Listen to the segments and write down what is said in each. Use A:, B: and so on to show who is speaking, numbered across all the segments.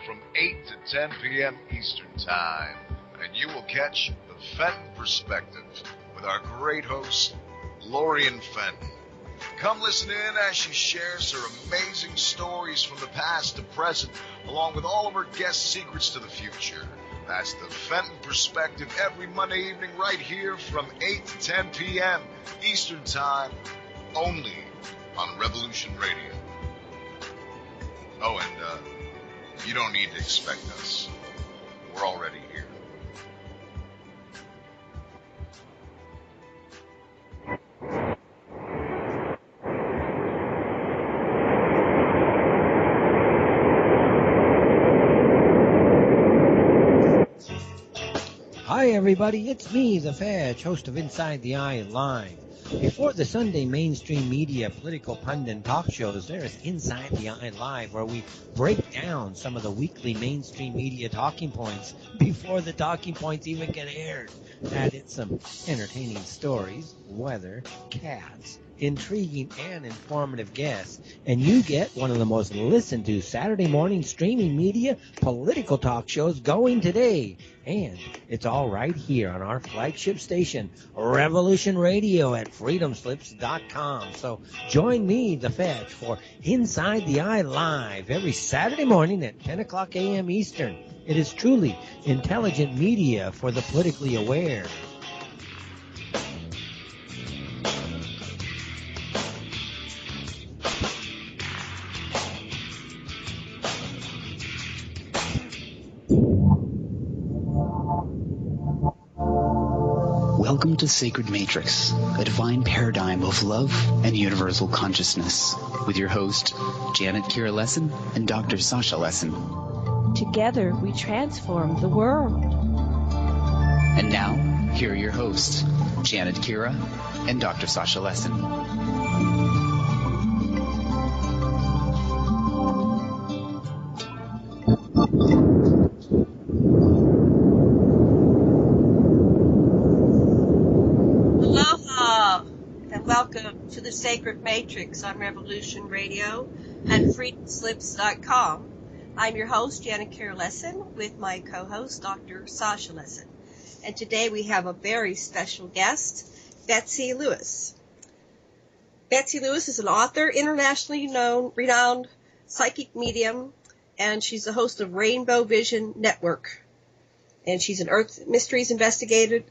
A: from 8 to 10 p.m. Eastern Time. And you will catch the Fenton Perspective with our great host, Lorian Fenton. Come listen in as she shares her amazing stories from the past to present, along with all of her guest secrets to the future. That's the Fenton Perspective every Monday evening right here from 8 to 10 p.m. Eastern Time, only on Revolution Radio. Oh, and you don't need to expect us. We're already here.
B: Hi everybody, it's me, the Fetch, host of Inside the Eye Live. Before the Sunday mainstream media political pundit talk shows, there is Inside the Eye Live, where we break down some of the weekly mainstream media talking points before the talking points even get aired. Add in some entertaining stories, weather, cats, intriguing and informative guests, and you get one of the most listened to Saturday morning streaming media political talk shows going today. And it's all right here on our flagship station, Revolution Radio at freedomslips.com. So join me, the Fetch, for Inside the Eye Live every Saturday morning at 10 o'clock a.m. Eastern. It is truly intelligent media for the politically aware.
C: Welcome to Sacred Matrix, a divine paradigm of love and universal consciousness, with your host, Janet Kira Lessin and Dr. Sasha Lessin.
D: Together, we transform the world.
C: And now, here are your hosts, Janet Kira and Dr. Sasha Lessin.
E: Welcome to the Sacred Matrix on Revolution Radio and freedomslips.com. I'm your host, Janet Kira Lessin, with my co-host, Dr. Sasha Lessin. And today we have a very special guest, Betsey Lewis. Betsey Lewis is an author, internationally renowned psychic medium, and she's the host of Rainbow Vision Network. And she's an Earth Mysteries investigator,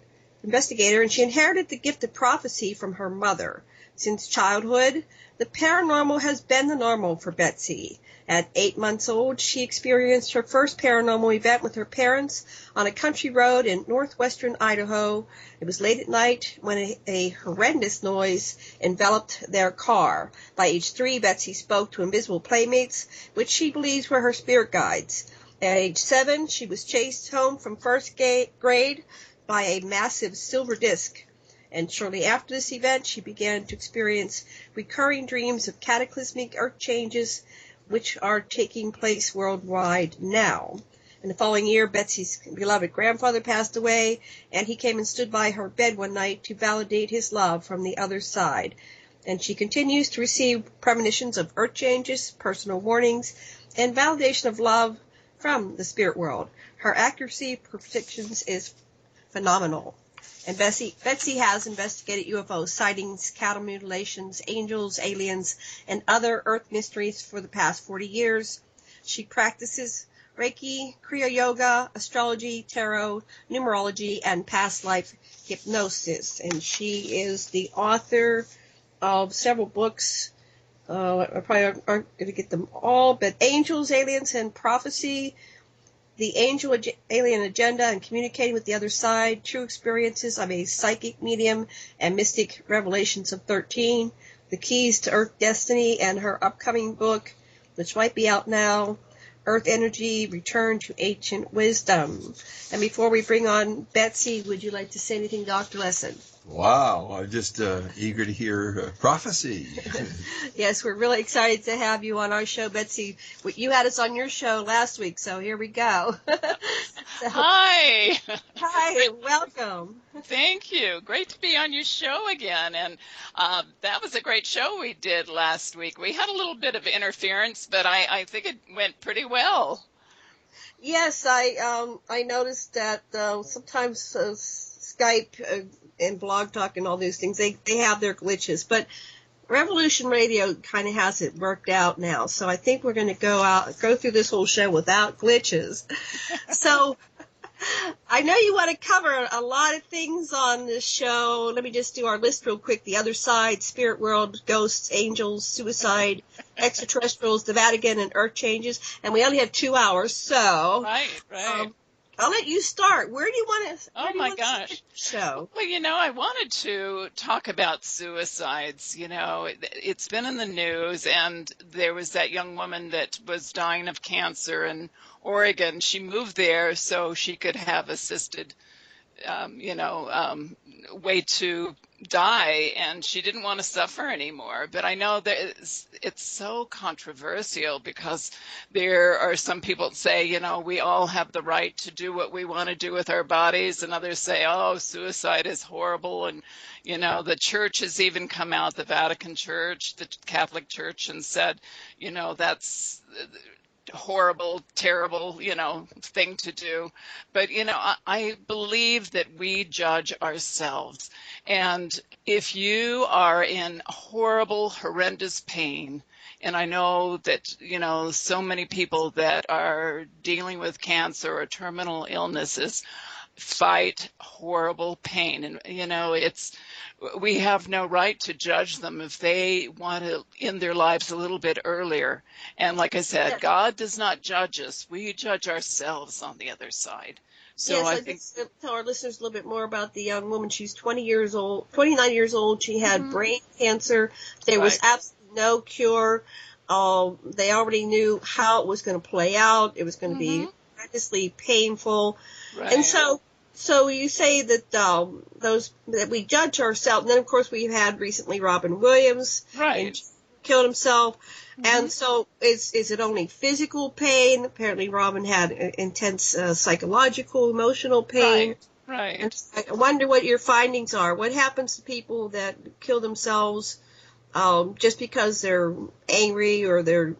E: and she inherited the gift of prophecy from her mother. Since childhood, the paranormal has been the normal for Betsey. At 8 months old, she experienced her first paranormal event with her parents on a country road in northwestern Idaho. It was late at night when a horrendous noise enveloped their car. By age 3, Betsey spoke to invisible playmates, which she believes were her spirit guides. At age 7, she was chased home from first grade by a massive silver disc, and shortly after this event she began to experience recurring dreams of cataclysmic earth changes which are taking place worldwide now. In the following year, Betsey's beloved grandfather passed away, and he came and stood by her bed one night to validate his love from the other side. And she continues to receive premonitions of earth changes, personal warnings, and validation of love from the spirit world. Her accuracy predictions is phenomenal. And Betsey has investigated UFO sightings, cattle mutilations, angels, aliens, and other earth mysteries for the past 40 years. She practices Reiki, Kriya Yoga, astrology, tarot, numerology, and past life hypnosis. And she is the author of several books. I probably aren't going to get them all, but Angels, Aliens, and Prophecy, The Angel-Alien Agenda and Communicating with the Other Side, True Experiences of a Psychic Medium and Mystic Revelations of 13, The Keys to Earth Destiny, and her upcoming book, which might be out now, Earth Energy, Return to Ancient Wisdom. And before we bring on Betsey, would you like to say anything, Dr. Lessin?
F: Wow, I'm just eager to hear prophecy.
E: Yes, we're really excited to have you on our show, Betsey. You had us on your show last week, so here we go.
G: Hi.
E: Hi, welcome.
G: Thank you. Great to be on your show again. And that was a great show we did last week. We had a little bit of interference, but I think it went pretty well.
E: Yes, I noticed that sometimes Skype and Blog Talk and all these things, they have their glitches, but Revolution Radio kind of has it worked out now. So I think we're going to go through this whole show without glitches. So I know you want to cover a lot of things on this show. Let me just do our list real quick. The other side, spirit world, ghosts, angels, suicide, extraterrestrials, the Vatican, and earth changes. And we only have 2 hours, so
G: Right.
E: I'll let you start. Where do you want to?
G: Oh my gosh!
E: Show.
G: Well, I wanted to talk about suicides. It's been in the news, and there was that young woman that was dying of cancer in Oregon. She moved there so she could have assisted, way to die, and she didn't want to suffer anymore. But I know that it's so controversial because there are some people that say, we all have the right to do what we want to do with our bodies, and others say, oh, suicide is horrible. And the church has even come out, the Vatican Church, the Catholic Church, and said, that's horrible, terrible, thing to do. But, I believe that we judge ourselves. And if you are in horrible, horrendous pain, and I know that, so many people that are dealing with cancer or terminal illnesses fight horrible pain. And, we have no right to judge them if they want to end their lives a little bit earlier. And like I said, God does not judge us. We judge ourselves on the other side. So
E: yes,
G: I think
E: tell our listeners a little bit more about the young woman. She's 29 years old. She had brain cancer. There was absolutely no cure. They already knew how it was going to play out. It was going to be tremendously painful.
G: Right.
E: And so you say that that we judge ourselves. And then, of course, we've had recently Robin Williams.
G: Right.
E: And killed himself. And so is it only physical pain? Apparently Robin had intense psychological, emotional pain.
G: Right.
E: And I wonder what your findings are. What happens to people that kill themselves just because they're angry or they're,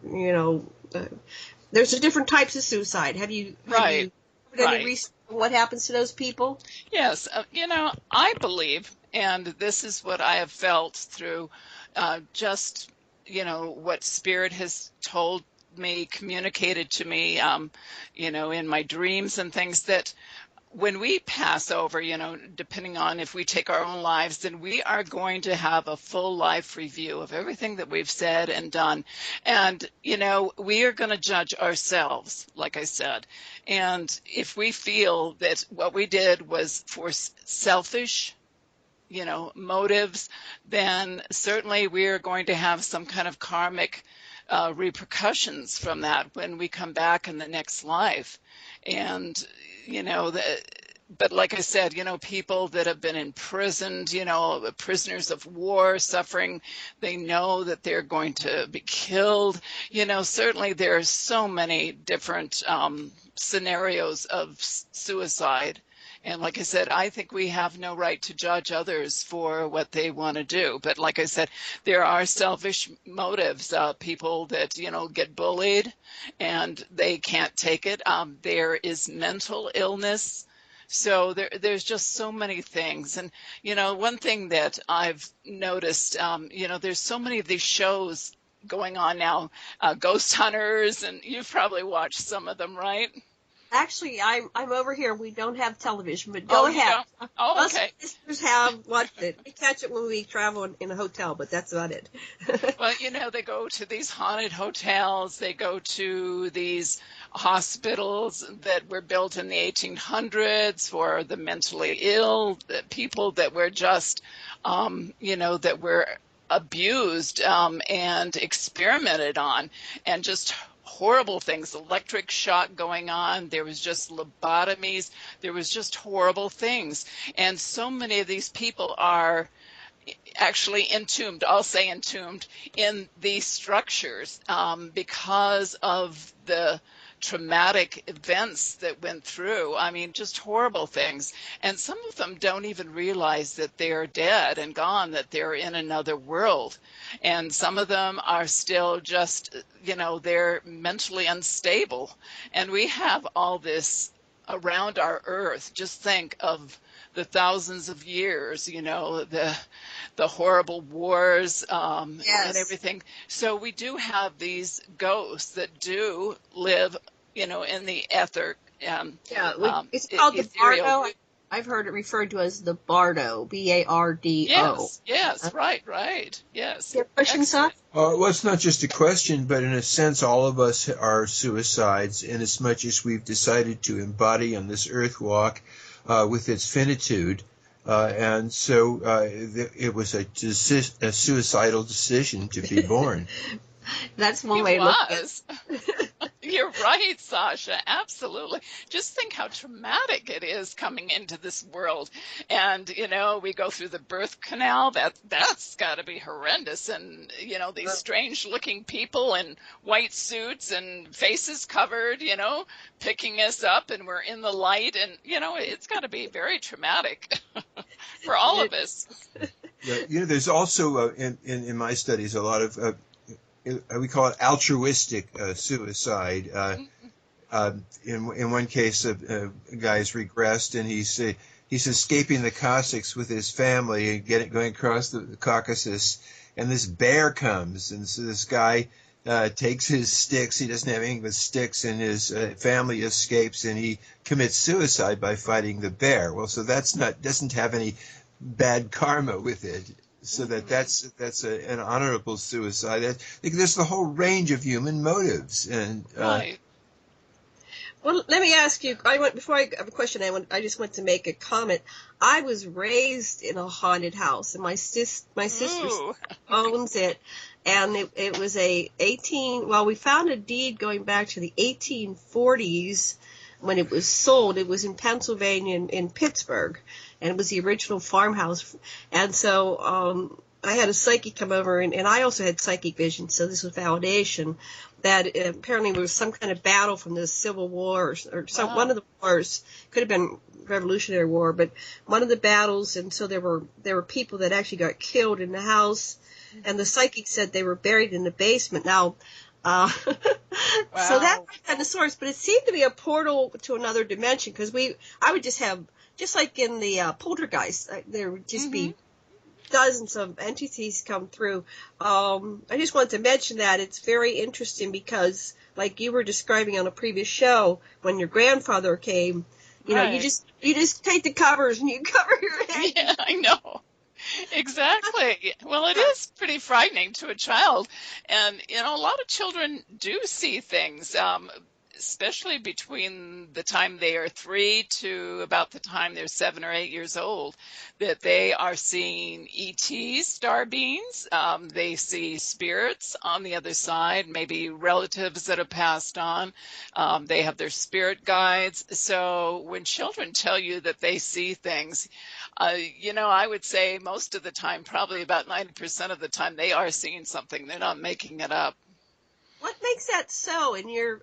E: there's different types of suicide. Have you done any research on what happens to those people?
G: Yes. I believe, and this is what I have felt through just what Spirit has told me, communicated to me, in my dreams and things, that when we pass over, depending on if we take our own lives, then we are going to have a full life review of everything that we've said and done. And, we are going to judge ourselves, like I said. And if we feel that what we did was for selfish motives, then certainly we are going to have some kind of karmic repercussions from that when we come back in the next life. And, but like I said, people that have been imprisoned, prisoners of war suffering, they know that they're going to be killed. Certainly there are so many different scenarios of suicide. And like I said, I think we have no right to judge others for what they want to do. But like I said, there are selfish motives, people that, get bullied and they can't take it. There is mental illness. So there's just so many things. And, one thing that I've noticed, there's so many of these shows going on now, Ghost Hunters, and you've probably watched some of them, right?
E: Actually, I'm over here. We don't have television, but go ahead.
G: Oh, okay.
E: Most listeners have watched it. We catch it when we travel in a hotel, but that's about it.
G: Well, they go to these haunted hotels. They go to these hospitals that were built in the 1800s for the mentally ill, the people that were just, that were abused and experimented on, and just horrible things, electric shock going on. There was just lobotomies. There was just horrible things. And so many of these people are actually entombed, I'll say entombed, in these structures because of the traumatic events that went through. I mean, just horrible things. And some of them don't even realize that they're dead and gone, that they're in another world. And some of them are still just, they're mentally unstable. And we have all this around our earth. Just think of the thousands of years, the horrible wars and everything. So we do have these ghosts that do live, in the ether.
E: It's called the Bardo. I've heard it referred to as the Bardo, Bardo.
G: Yes, right. Yes.
E: Your question, Sasha?
F: Well, it's not just a question, but in a sense, all of us are suicides, in as much as we've decided to embody on this earth walk with its finitude. And so it was a suicidal decision to be born.
E: That's one way to look at it.
G: You're right, Sasha. Absolutely. Just think how traumatic it is coming into this world. And, we go through the birth canal. That's got to be horrendous. And, these strange looking people in white suits and faces covered, picking us up, and we're in the light. And, it's got to be very traumatic for all of us.
F: Yeah, there's also in my studies a lot of we call it altruistic suicide. In one case, a guy's regressed, and he's escaping the Cossacks with his family and going across the Caucasus, and this bear comes, and so this guy takes his sticks. He doesn't have anything but sticks, and his family escapes, and he commits suicide by fighting the bear. Well, so doesn't have any bad karma with it. So that's an honorable suicide. There's the whole range of human motives, and
G: right.
E: Well, let me ask you. Before I have a question, I just want to make a comment. I was raised in a haunted house, and my sister owns it, and it was we found a deed going back to the 1840s when it was sold. It was in Pennsylvania, in Pittsburgh. And it was the original farmhouse. And so I had a psychic come over, and I also had psychic vision, so this was validation that apparently there was some kind of battle from the Civil War or one of the wars. Could have been Revolutionary War, but one of the battles, and so there were people that actually got killed in the house, and the psychic said they were buried in the basement. Now, so that's kind of source, but it seemed to be a portal to another dimension, because I would just have, just like in the poltergeist, there would just be dozens of entities come through. I just wanted to mention that it's very interesting because, like you were describing on a previous show, when your grandfather came, you know, you just take the covers and you cover your head.
G: Yeah, I know. Exactly. Well, it is pretty frightening to a child. And, a lot of children do see things, especially between the time they are 3 to about the time they're 7 or 8 years old, that they are seeing ETs, star beings. They see spirits on the other side, maybe relatives that have passed on. They have their spirit guides. So when children tell you that they see things, I would say most of the time, probably about 90% of the time, they are seeing something. They're not making it up.
E: What makes that so in your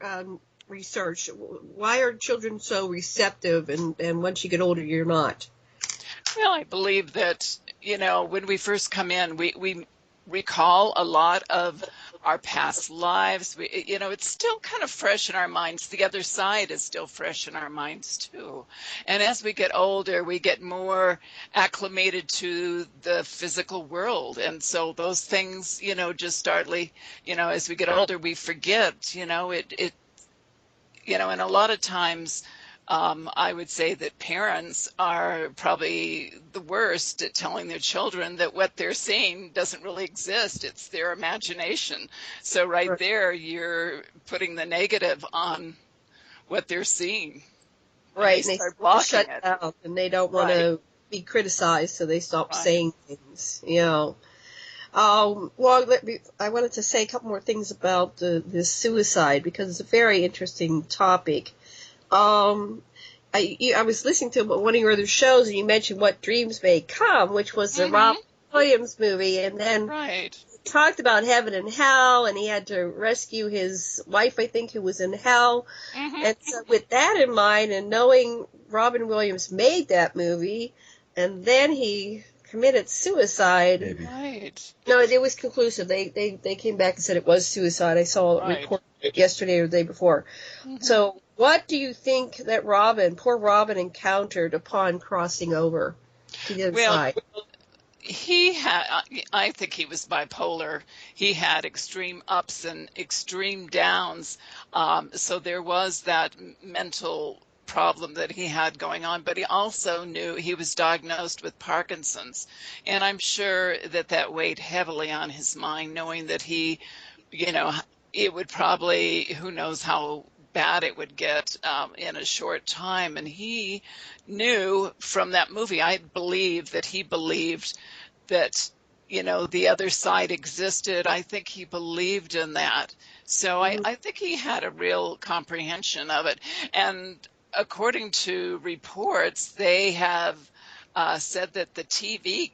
E: research? Why are children so receptive, and once you get older, you're not?
G: Well, I believe that, when we first come in, we recall a lot of our past lives. It's still kind of fresh in our minds. The other side is still fresh in our minds, too. And as we get older, we get more acclimated to the physical world. And so those things, just start, as we get older, we forget, and a lot of times, I would say that parents are probably the worst at telling their children that what they're seeing doesn't really exist. It's their imagination. So right there, you're putting the negative on what they're seeing.
E: Right.
G: And they start
E: start
G: blocking
E: shut
G: it.
E: down, and they don't want to be criticized, so they stop saying things. I wanted to say a couple more things about this suicide, because it's a very interesting topic. I was listening to one of your other shows, and you mentioned What Dreams May Come, which was the Rob Williams movie, and then talked about heaven and hell, and he had to rescue his wife, I think, who was in hell.
G: Mm-hmm.
E: And so with that in mind, and knowing Robin Williams made that movie, and then he committed suicide.
F: Maybe.
G: Right.
E: No, it was conclusive. They came back and said it was suicide. I saw a report yesterday or the day before.
G: Mm-hmm.
E: So what do you think that poor Robin, encountered upon crossing over to the other side?
G: I think he was bipolar. He had extreme ups and extreme downs. So there was that mental problem that he had going on, but he also knew he was diagnosed with Parkinson's. And I'm sure that weighed heavily on his mind, knowing that he, it would probably, who knows how bad it would get in a short time. And he knew from that movie, I believe that he believed that, the other side existed. I think he believed in that. So I think he had a real comprehension of it. And according to reports, they have said that the TV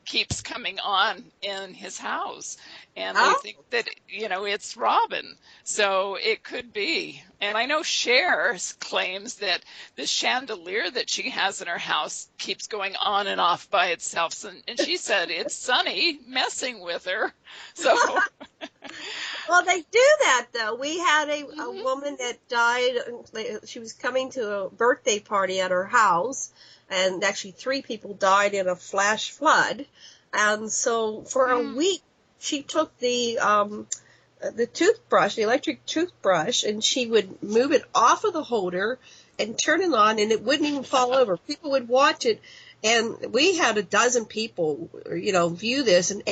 G: keeps coming on in his house. And they think that, it's Robin. So it could be. And I know Cher claims that the chandelier that she has in her house keeps going on and off by itself. And she said it's Sonny messing with her. So.
E: Well, they do that, though. We had a woman that died. She was coming to a birthday party at her house, and actually 3 people died in a flash flood. And so for a week, she took the toothbrush, the electric toothbrush, and she would move it off of the holder and turn it on, and it wouldn't even fall over. People would watch it, and we had a dozen people, view this, and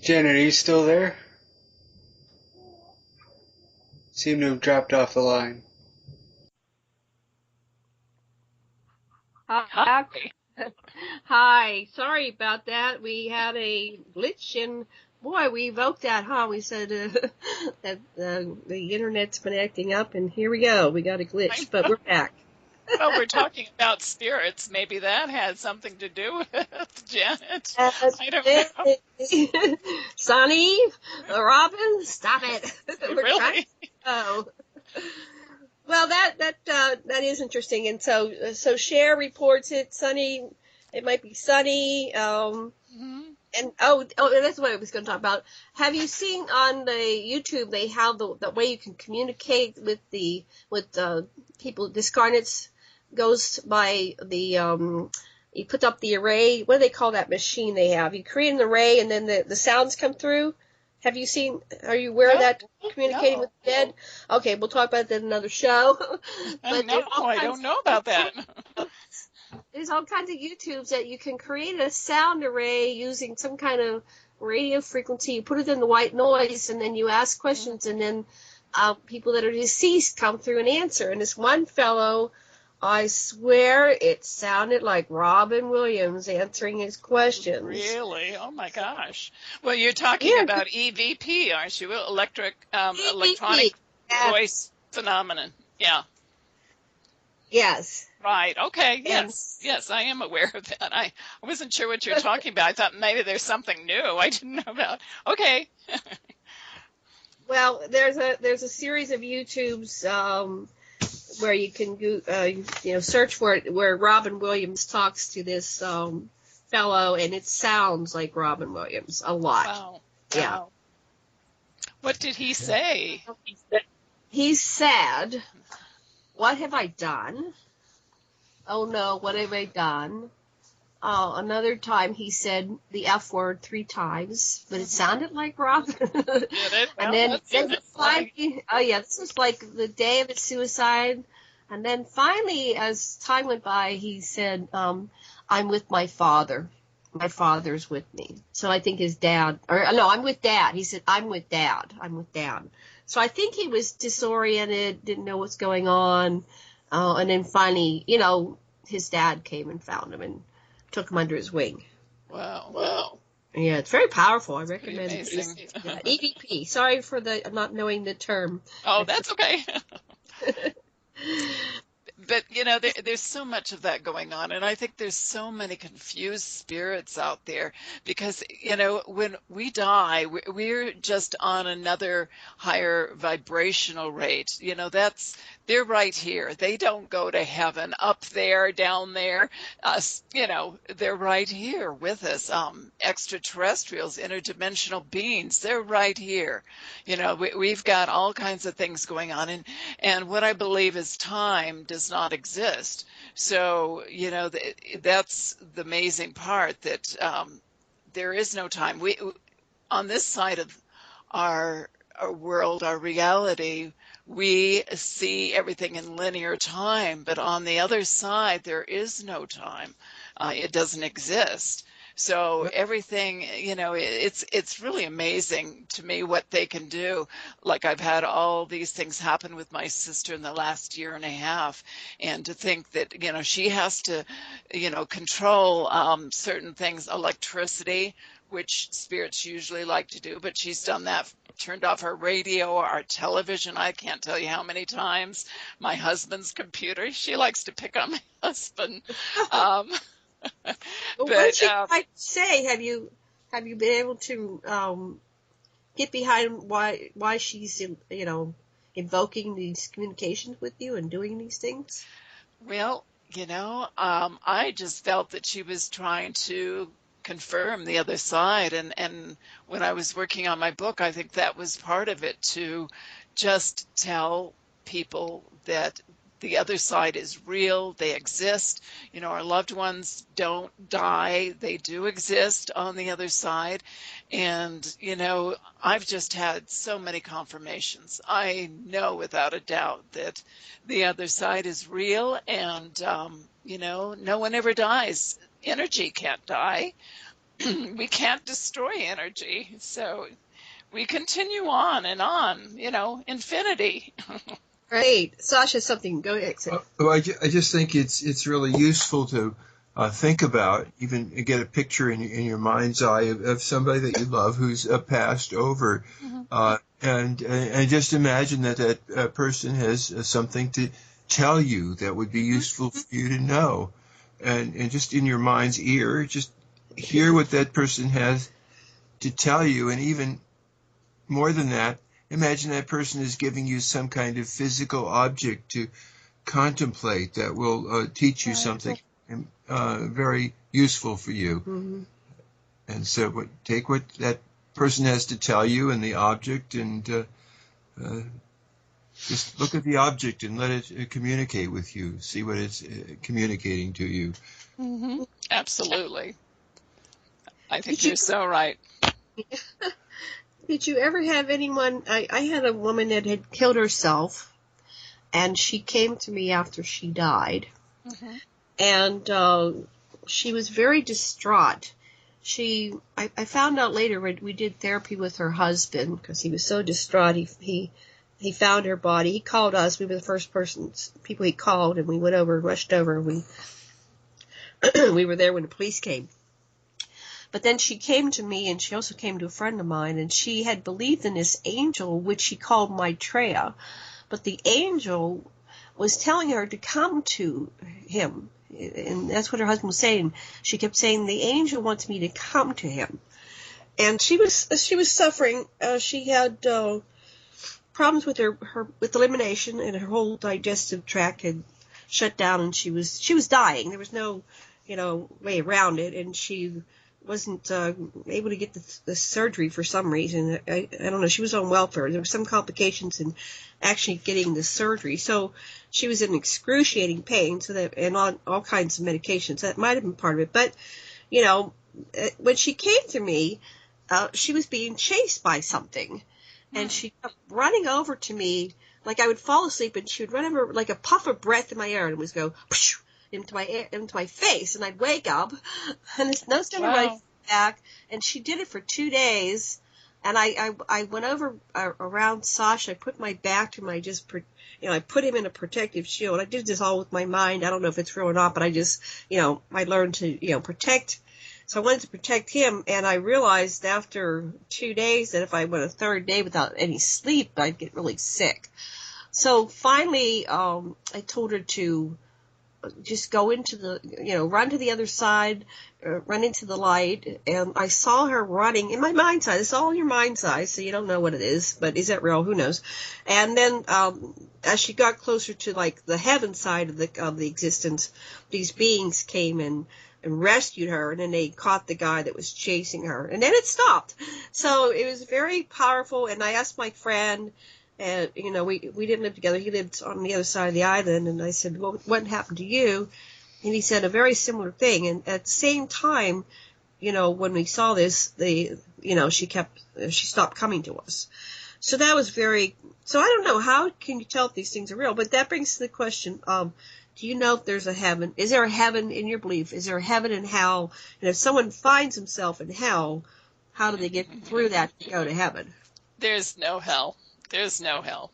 H: Janet, are you still there? Seem to have dropped off the line.
E: Hi. Sorry about that. We had a glitch, and boy, we evoked that, huh? We said that the internet's been acting up, and here we go. We got a glitch, but we're back.
G: Well, we're talking about spirits. Maybe that had something to do with it, Janet. I don't know.
E: Sonny, Robin, stop it. We're
G: really?
E: Well, that is interesting. And so Cher reports it. Sonny, it might be Sonny. And that's what I was going to talk about. Have you seen on the YouTube they have the way you can communicate with people, discarnates? Goes by you put up the array. What do they call that machine they have? You create an array and then the sounds come through. Have you seen? Are you aware of that? Communicating with the dead. Okay, we'll talk about that in another show.
G: But I don't know about that.
E: There's all kinds of YouTubes that you can create a sound array using some kind of radio frequency. You put it in the white noise, and then you ask questions, and then people that are deceased come through and answer. And this one fellow, I swear it sounded like Robin Williams answering his questions.
G: Really? Oh, my gosh. Well, you're talking about EVP, aren't you? Electronic voice phenomenon. Yeah.
E: Yes.
G: Right. Okay. Yes, I am aware of that. I wasn't sure what you're talking about. I thought maybe there's something new I didn't know about. Okay.
E: Well, there's a series of YouTubes where you can go, search for it, where Robin Williams talks to this fellow, and it sounds like Robin Williams a lot.
G: Wow.
E: Yeah.
G: Wow. What did he say?
E: He said, "What have I done? Oh no, what have I done?" Another time he said the F word 3 times, but it sounded like Robin.
G: Did it?
E: And then finally, this was like the day of his suicide. And then finally, as time went by, he said, "I'm with my father. My father's with me." So I think his dad, I'm with Dad. He said, "I'm with Dad. I'm with Dad." So I think he was disoriented, didn't know what's going on. And then finally, his dad came and found him and took him under his wing.
G: Wow.
E: Yeah, it's very powerful. I recommend it.
G: Amazing.
E: Yeah, EVP. Sorry for the not knowing the term.
G: Oh, that's okay. But, there's so much of that going on. And I think there's so many confused spirits out there because, when we die, we're just on another higher vibrational rate. They're right here. They don't go to heaven up there, down there. They're right here with us. Extraterrestrials, interdimensional beings, they're right here. We've got all kinds of things going on. And what I believe is time does not exist. So, that's the amazing part, that there is no time. We, on this side of our world, our reality, we see everything in linear time, but on the other side, there is no time. It doesn't exist. So everything, it's really amazing to me what they can do. Like, I've had all these things happen with my sister in the last year and a half, and to think that, she has to, control certain things, electricity, which spirits usually like to do, but she's done that, turned off her radio, our television, I can't tell you how many times, my husband's computer, she likes to pick on my husband.
E: What she might say, have you been able to get behind why she's invoking these communications with you and doing these things?
G: Well, I just felt that she was trying to confirm the other side, and when I was working on my book, I think that was part of it, to just tell people that the other side is real, they exist. Our loved ones don't die, they do exist on the other side. And, I've just had so many confirmations. I know without a doubt that the other side is real, and, no one ever dies. Energy can't die. We can't destroy energy. So we continue on and on, infinity.
E: Great. Sasha, something. Go ahead.
F: I just think it's really useful to think about, even get a picture in your mind's eye of somebody that you love who's passed over, and just imagine that person has something to tell you that would be useful for you to know, and just in your mind's ear, just hear what that person has to tell you, and even more than that, imagine that person is giving you some kind of physical object to contemplate that will teach you something very useful for you. Mm-hmm. And so take what that person has to tell you and the object, and just look at the object and let it communicate with you. See what it's communicating to you.
G: Mm-hmm. Absolutely. I think you're so right.
E: Did you ever have anyone, I had a woman that had killed herself, and she came to me after she died, and she was very distraught. I found out later when we did therapy with her husband, because he was so distraught, he found her body. He called us. We were the first people he called, and we went over, rushed over, and we were there when the police came. But then she came to me, and she also came to a friend of mine, and she had believed in this angel, which she called Maitreya. But the angel was telling her to come to him, and that's what her husband was saying. She kept saying, the angel wants me to come to him. And she was suffering. She had problems with her with elimination, and her whole digestive tract had shut down, and she was dying. There was no way around it, and she wasn't able to get the surgery for some reason. I don't know. She was on welfare. There were some complications in actually getting the surgery. So she was in excruciating pain, and on all kinds of medications. That might have been part of it. But, when she came to me, she was being chased by something. And she kept running over to me, like I would fall asleep, and she would run over like a puff of breath in my ear, and it would go into my face, and I'd wake up, and it's no sooner my back, and she did it for 2 days, and I went over around Sasha. I put my back to my I put him in a protective shield. I did this all with my mind. I don't know if it's real or not, but I just I learned to protect. So I wanted to protect him, and I realized after 2 days that if I went a third day without any sleep, I'd get really sick. So finally, I told her to just go into run to the other side, run into the light. And I saw her running in my mind's eye. It's all in your mind's eye, so you don't know what it is, but is that real? Who knows? And then, as she got closer to like the heaven side of the existence, these beings came and rescued her, and then they caught the guy that was chasing her, and then it stopped. So it was very powerful. And I asked my friend, and, we didn't live together. He lived on the other side of the island. And I said, well, what happened to you? And he said a very similar thing. And at the same time, when we saw this, she stopped coming to us. So that was so I don't know, how can you tell if these things are real? But that brings to the question, do you know if there's a heaven? Is there a heaven in your belief? Is there a heaven and hell? And if someone finds himself in hell, how do they get through that to go to heaven?
G: There's no hell. There's no hell.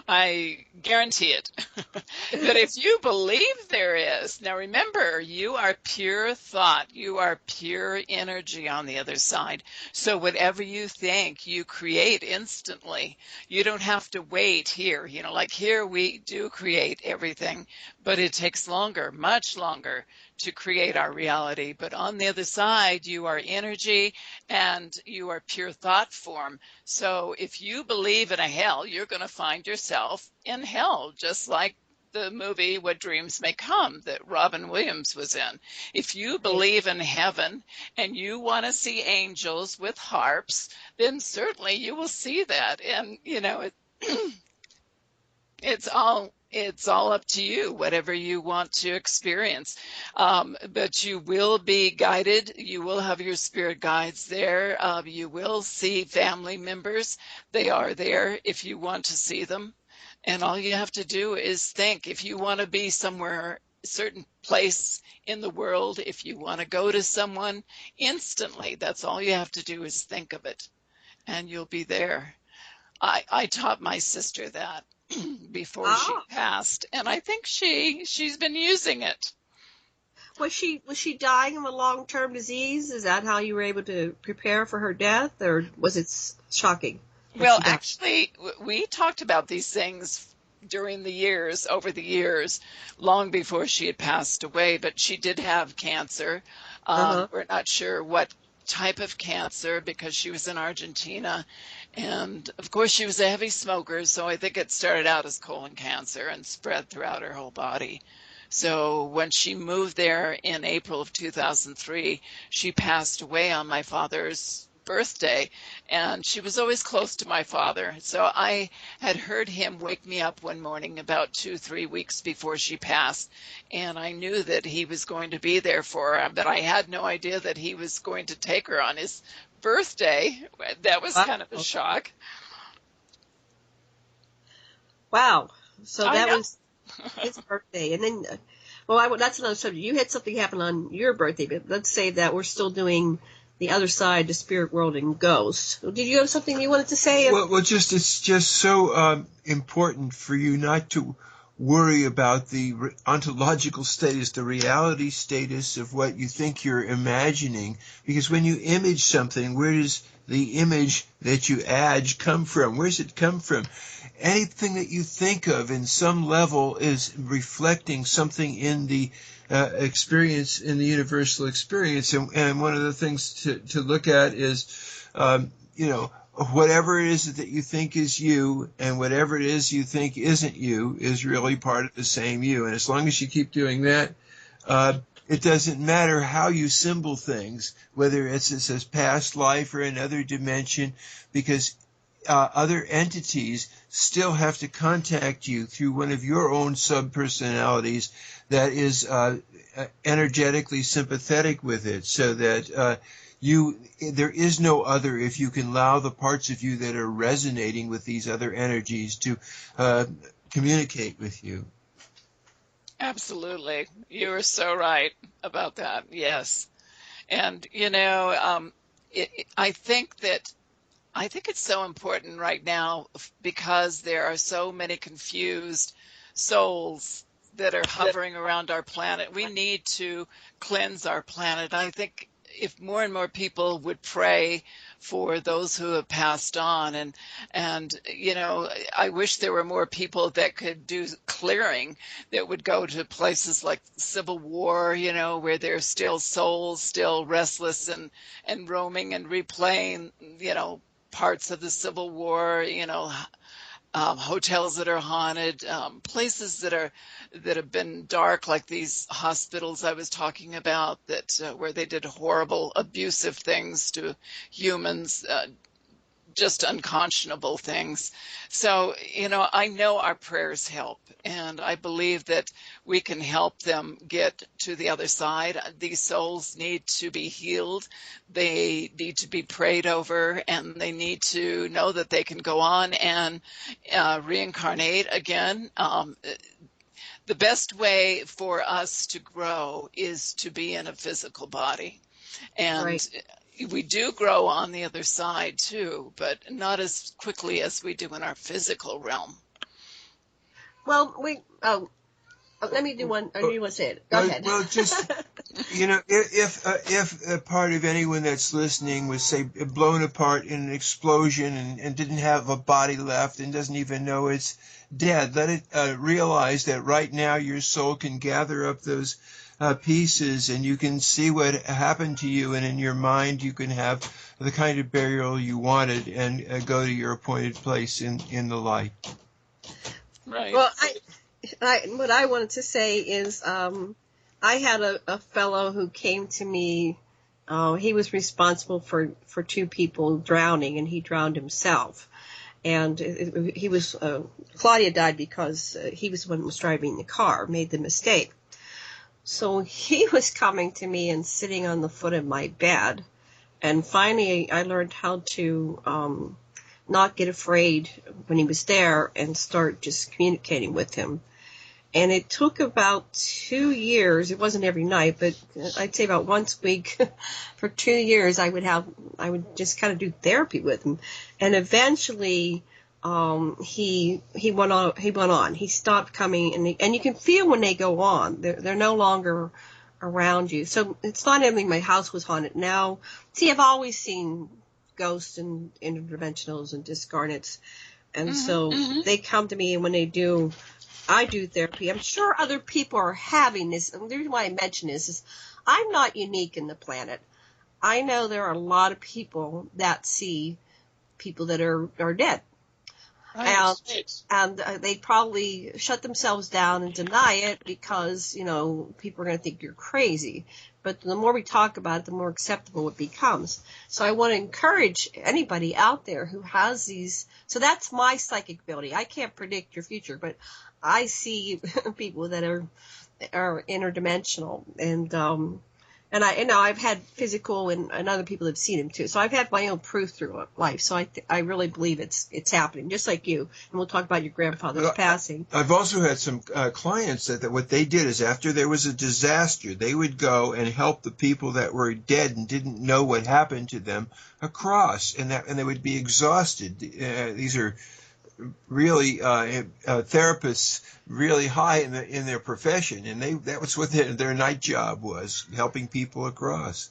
G: I guarantee it. But if you believe there is, now remember, you are pure thought. You are pure energy on the other side. So whatever you think, you create instantly. You don't have to wait here. Like here we do create everything, but it takes longer, much longer, to create our reality. But on the other side, you are energy and you are pure thought form. So if you believe in a hell, you're going to find yourself in hell, just like the movie What Dreams May Come that Robin Williams was in. If you believe in heaven and you want to see angels with harps, then certainly you will see that. And, it's all up to you, whatever you want to experience. But you will be guided. You will have your spirit guides there. You will see family members. They are there if you want to see them. And all you have to do is think. If you want to be somewhere, a certain place in the world, if you want to go to someone, instantly, that's all you have to do is think of it, and you'll be there. I taught my sister that before she passed, and I think she's been using it.
E: Was she dying of a long-term disease? Is that how you were able to prepare for her death, or was it shocking?
G: Well, actually, we talked about these things over the years, long before she had passed away, but she did have cancer. We're not sure what type of cancer because she was in Argentina. And of course, she was a heavy smoker, so I think it started out as colon cancer and spread throughout her whole body. So when she moved there in April of 2003, she passed away on my father's birthday, and she was always close to my father. So I had heard him wake me up one morning about 2-3 weeks before she passed, and I knew that he was going to be there for her, but I had no idea that he was going to take her on his birthday. That was kind of a shock.
E: Wow. So that was his birthday. And then, that's another subject. You had something happen on your birthday, but let's say that we're still doing the other side, the spirit world and ghosts. Did you have something you wanted to say?
F: It's just so important for you not to worry about the ontological status, the reality status of what you think you're imagining, because when you image something, where does the image that you add come from? Where does it come from? Anything that you think of in some level is reflecting something in the experience, in the universal experience. And one of the things to look at is, whatever it is that you think is you and whatever it is you think isn't you is really part of the same you. And as long as you keep doing that, it doesn't matter how you symbol things, whether it says past life or another dimension, because other entities still have to contact you through one of your own sub-personalities that is energetically sympathetic with it, so that there is no other if you can allow the parts of you that are resonating with these other energies to communicate with you.
G: Absolutely. You are so right about that. Yes. And, I think it's so important right now because there are so many confused souls that are hovering around our planet. We need to cleanse our planet. I think if more and more people would pray for those who have passed on. And you know, I wish there were more people that could do clearing, that would go to places like Civil War, you know, where there's still souls still restless and roaming and replaying, you know, parts of the Civil War, you know, hotels that are haunted, places that have been dark, like these hospitals I was talking about, that where they did horrible, abusive things to humans, just unconscionable things. So, you know, I know our prayers help, and I believe that we can help them get to the other side. These souls need to be healed. They need to be prayed over, and they need to know that they can go on and reincarnate again. The best way for us to grow is to be in a physical body. And
E: Right.
G: we do grow on the other side too, but not as quickly as we do in our physical realm.
E: Well, let me do one. You want to say it? Go ahead.
F: Well, just, you know, if a part of anyone that's listening was, say, blown apart in an explosion and didn't have a body left and doesn't even know it's dead, let it realize that right now your soul can gather up those pieces, and you can see what happened to you, and in your mind you can have the kind of burial you wanted and go to your appointed place in the light.
G: Right.
E: Well, what I wanted to say is I had a fellow who came to me. He was responsible for two people drowning, and he drowned himself. And he was Claudia died because he was the one who was driving the car, made the mistake. So he was coming to me and sitting on the foot of my bed. And finally, I learned how to not get afraid when he was there and start just communicating with him. And it took about 2 years. It wasn't every night, but I'd say about once a week for 2 years. I would just kind of do therapy with him, and eventually he went on. He stopped coming, and you can feel when they go on. They're no longer around you. So it's not everything. My house was haunted. Now, see, I've always seen ghosts and interdimensionals and discarnates, and so they come to me, and when they do, I do therapy. I'm sure other people are having this. And the reason why I mention this is I'm not unique in the planet. I know there are a lot of people that see people that are dead.
G: Right.
E: And they probably shut themselves down and deny it because, you know, people are going to think you're crazy. But the more we talk about it, the more acceptable it becomes. So I want to encourage anybody out there who has these. So that's my psychic ability. I can't predict your future, but I see people that are interdimensional, and I've had physical and other people have seen him too. So I've had my own proof through life. So I really believe it's happening, just like you. And we'll talk about your grandfather's passing.
F: I've also had some clients that what they did is after there was a disaster, they would go and help the people that were dead and didn't know what happened to them across, and they would be exhausted. These are really therapists really high in their profession, and that was what their night job was, helping people across.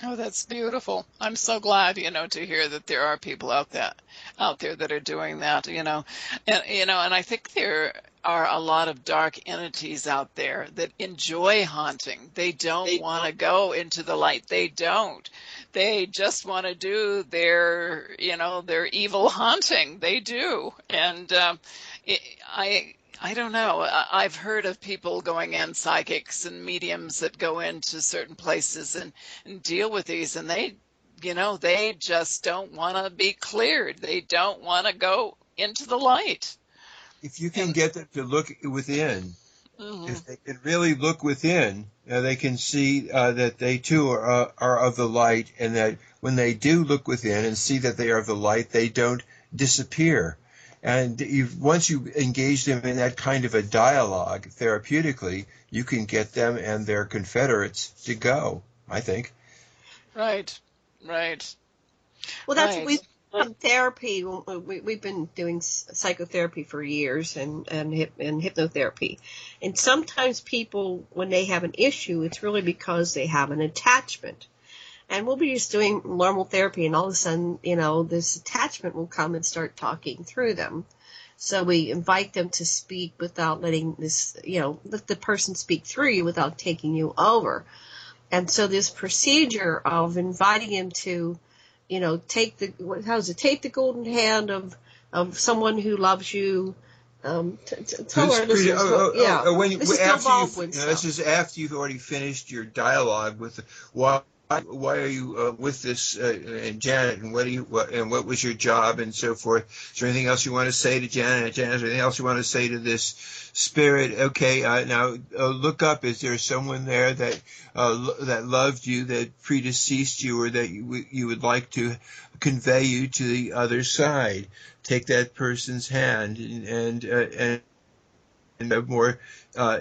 G: Oh, that's beautiful. I'm so glad, to hear that there are people out there that are doing that, and I think there are a lot of dark entities out there that enjoy haunting. They don't want to go into the light. They don't. They just want to do their evil haunting. They do. And I don't know. I've heard of people going in, psychics and mediums that go into certain places and deal with these, and they just don't want to be cleared. They don't want to go into the light.
F: If you can get them to look within, if they can really look within, they can see that they too are of the light, and that when they do look within and see that they are of the light, they don't disappear. And once you engage them in that kind of a dialogue therapeutically, you can get them and their confederates to go, I think.
G: Right.
E: Well, that's what we've done therapy. We've been doing psychotherapy for years and hypnotherapy. And sometimes people, when they have an issue, it's really because they have an attachment. And we'll be just doing normal therapy, and all of a sudden, this attachment will come and start talking through them. So we invite them to speak without letting let the person speak through you without taking you over. And so this procedure of inviting him to, take the golden hand of someone who loves you. Tell our listeners.
F: This is after you've already finished your dialogue with why are you with this and Janet, and what was your job and so forth. Is there anything else you want to say to Janet? Janet, is there anything else you want to say to this spirit? Okay, now look up. Is there someone there that loved you, that predeceased you, or that you would like to convey you to the other side? Take that person's hand and have more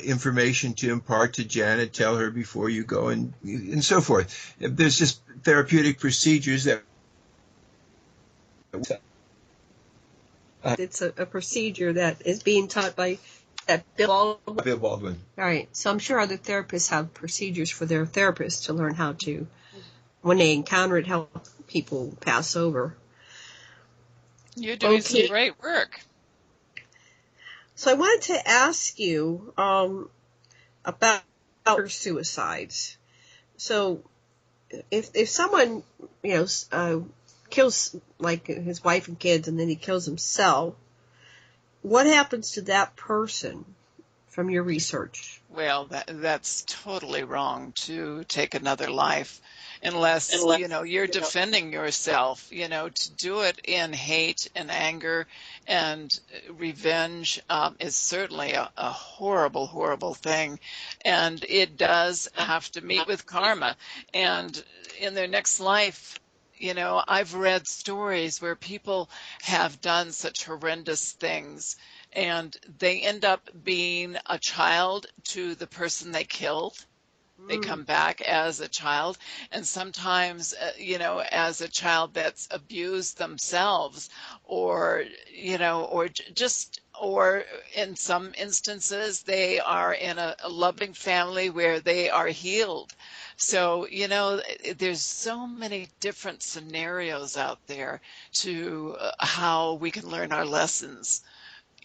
F: information to impart to Janet. Tell her before you go, and so forth. There's just therapeutic procedures that.
E: It's a procedure that is being taught by Bill Baldwin.
F: Bill Baldwin.
E: All right. So I'm sure other therapists have procedures for their therapists to learn how to, when they encounter it, help people pass over.
G: You're doing some great work.
E: So I wanted to ask you about suicides. So if someone kills like his wife and kids and then he kills himself, what happens to that person from your research?
G: Well, that's totally wrong to take another life. Unless you're defending yourself, to do it in hate and anger and revenge is certainly a horrible, horrible thing. And it does have to meet with karma. And in their next life, I've read stories where people have done such horrendous things and they end up being a child to the person they killed. They come back as a child, and sometimes, as a child that's abused themselves, or in some instances, they are in a loving family where they are healed. So, there's so many different scenarios out there to how we can learn our lessons.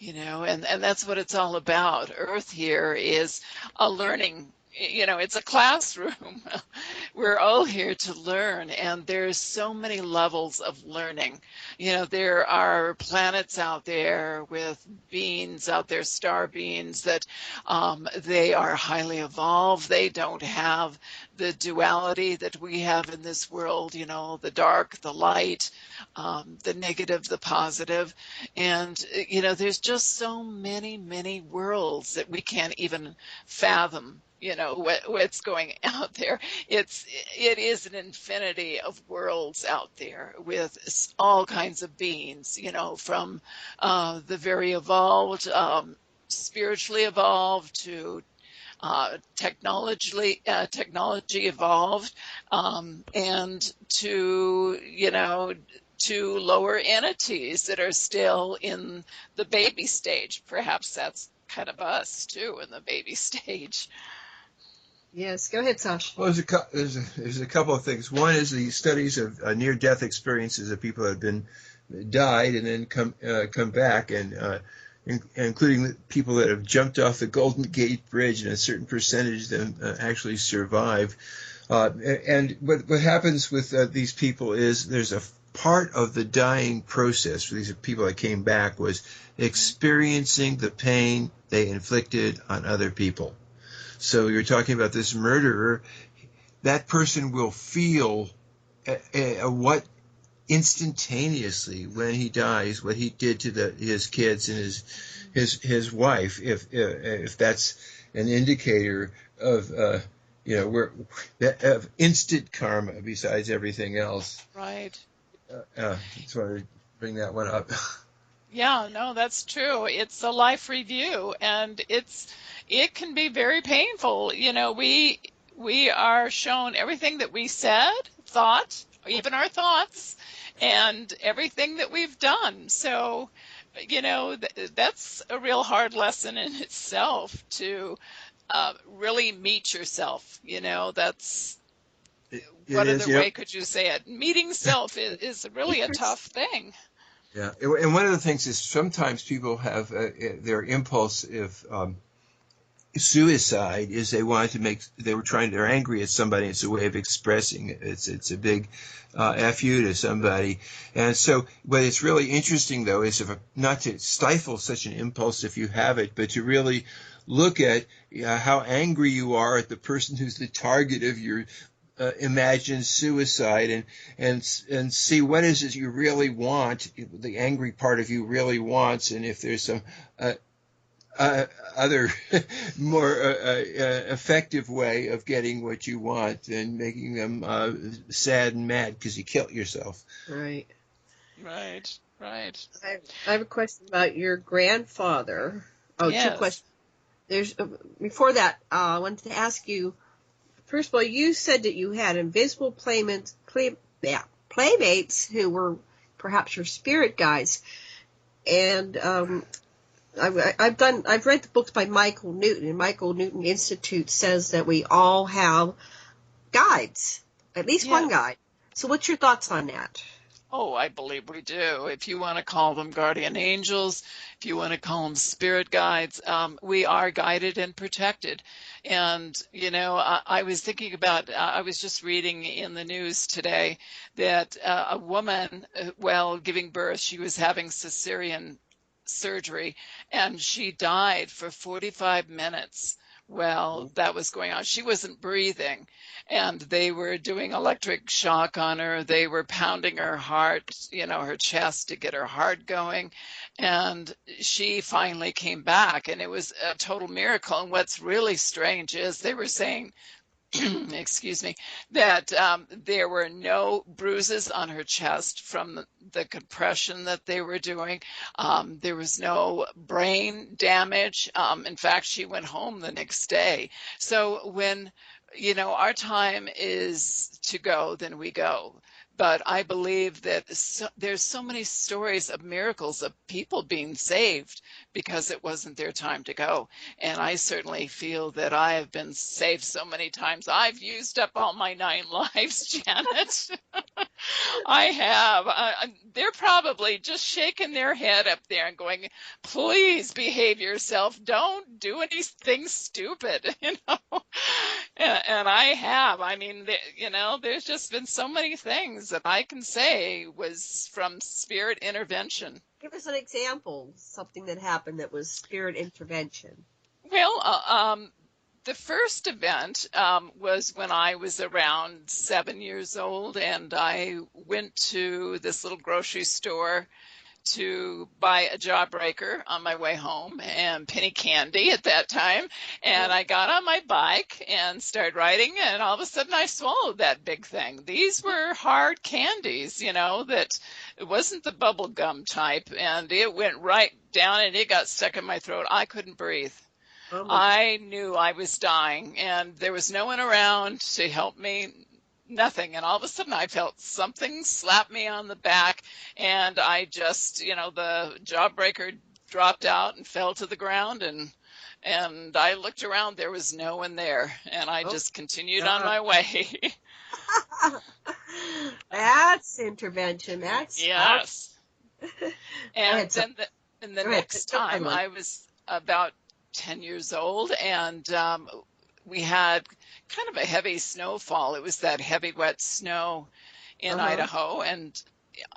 G: And that's what it's all about. Earth here is a learning. It's a classroom. We're all here to learn, and there's so many levels of learning. There are planets out there with beings out there, star beings, that they are highly evolved. They don't have the duality that we have in this world, the dark, the light, the negative, the positive. And, there's just so many, many worlds that we can't even fathom. What's going out there. It is an infinity of worlds out there with all kinds of beings, from the very evolved, spiritually evolved to technology evolved, and to lower entities that are still in the baby stage. Perhaps that's kind of us too, in the baby stage.
E: Yes, go ahead, Sash.
F: Well, there's a couple of things. One is the studies of near-death experiences of people who have died and then come back, and including people that have jumped off the Golden Gate Bridge, and a certain percentage of them actually survive. And what happens with these people is there's a part of the dying process for these people that came back was experiencing the pain they inflicted on other people. So you're talking about this murderer. That person will feel what instantaneously when he dies, what he did to his kids and his wife. If that's an indicator of of instant karma besides everything else.
G: Right.
F: Just wanted to bring that one up.
G: Yeah, no, that's true. It's a life review, and it can be very painful. We are shown everything that we said, thought, even our thoughts, and everything that we've done. So, that's a real hard lesson in itself to really meet yourself. what other way could you say it? Meeting self is really a tough thing.
F: Yeah, and one of the things is sometimes people have their impulse if suicide is they're angry at somebody. It's a way of expressing it. It's a big F you to somebody. And so what it's really interesting though is not to stifle such an impulse if you have it, but to really look at how angry you are at the person who's the target of your imagined suicide, and see what is it you really want, the angry part of you really wants, and if there's some other more effective way of getting what you want than making them sad and mad because you killed yourself.
I: Right.
G: I
I: have a question about your grandfather. Oh,
G: yes.
I: 2 questions. Before that, I wanted to ask you, first of all, you said that you had invisible playmates who were perhaps your spirit guides. And I've read the books by Michael Newton, and Michael Newton Institute says that we all have guides, at least one guide. So what's your thoughts on that?
G: Oh, I believe we do. If you want to call them guardian angels, if you want to call them spirit guides, we are guided and protected. And, I was thinking about, I was just reading in the news today that a woman, while giving birth, she was having cesarean surgery, and she died for 45 minutes. Well, that was going on. She wasn't breathing, and they were doing electric shock on her. They were pounding her heart, her chest to get her heart going. And she finally came back, and it was a total miracle. And what's really strange is they were saying, excuse me, that there were no bruises on her chest from the compression that they were doing. There was no brain damage. In fact, she went home the next day. So when, our time is to go, then we go. But I believe that there's so many stories of miracles of people being saved because it wasn't their time to go. And I certainly feel that I have been saved so many times. I've used up all my 9 lives, Janet. I have. They're probably just shaking their head up there and going, please behave yourself. Don't do anything stupid, And I have. I mean, there's just been so many things that I can say was from spirit intervention.
I: Give us an example, something that happened that was spirit intervention.
G: Well, the first event was when I was around 7 years old, and I went to this little grocery store to buy a jawbreaker on my way home and penny candy at that time. And I got on my bike and started riding, and all of a sudden I swallowed that big thing. These were hard candies, that it wasn't the bubble gum type, and it went right down and it got stuck in my throat. I couldn't breathe. I knew I was dying, and there was no one around to help me. Nothing. And all of a sudden I felt something slap me on the back, and I just, the jawbreaker dropped out and fell to the ground, and I looked around, there was no one there, and I just continued on my way.
I: That's intervention. That's
G: yes. And then the next time I was about 10 years old, and we had kind of a heavy snowfall. It was that heavy, wet snow in Idaho. And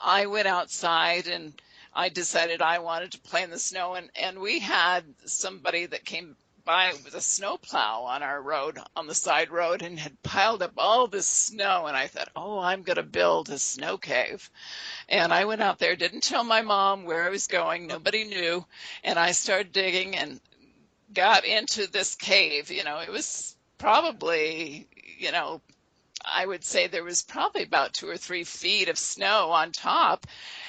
G: I went outside and I decided I wanted to play in the snow. And we had somebody that came by with a snowplow on our road, on the side road, and had piled up all this snow. And I thought, I'm going to build a snow cave. And I went out there, didn't tell my mom where I was going. Nobody knew. And I started digging and got into this cave. It was probably, I would say there was probably about 2 or 3 feet of snow on top.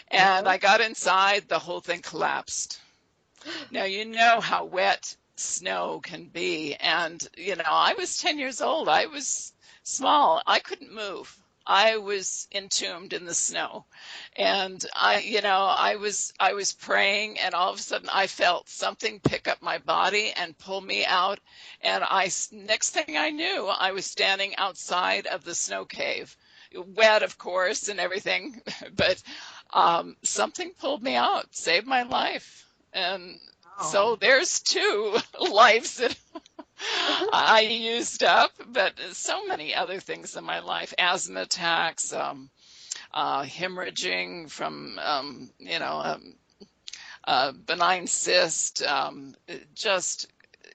G: And I got inside, the whole thing collapsed. Now, you know how wet snow can be. And, I was 10 years old. I was small. I couldn't move. I was entombed in the snow. And I was praying, and all of a sudden I felt something pick up my body and pull me out. And next thing I knew, I was standing outside of the snow cave, wet, of course, and everything. But something pulled me out, saved my life. And so there's 2 lives that I used up, but so many other things in my life, asthma attacks, hemorrhaging from, benign cyst, just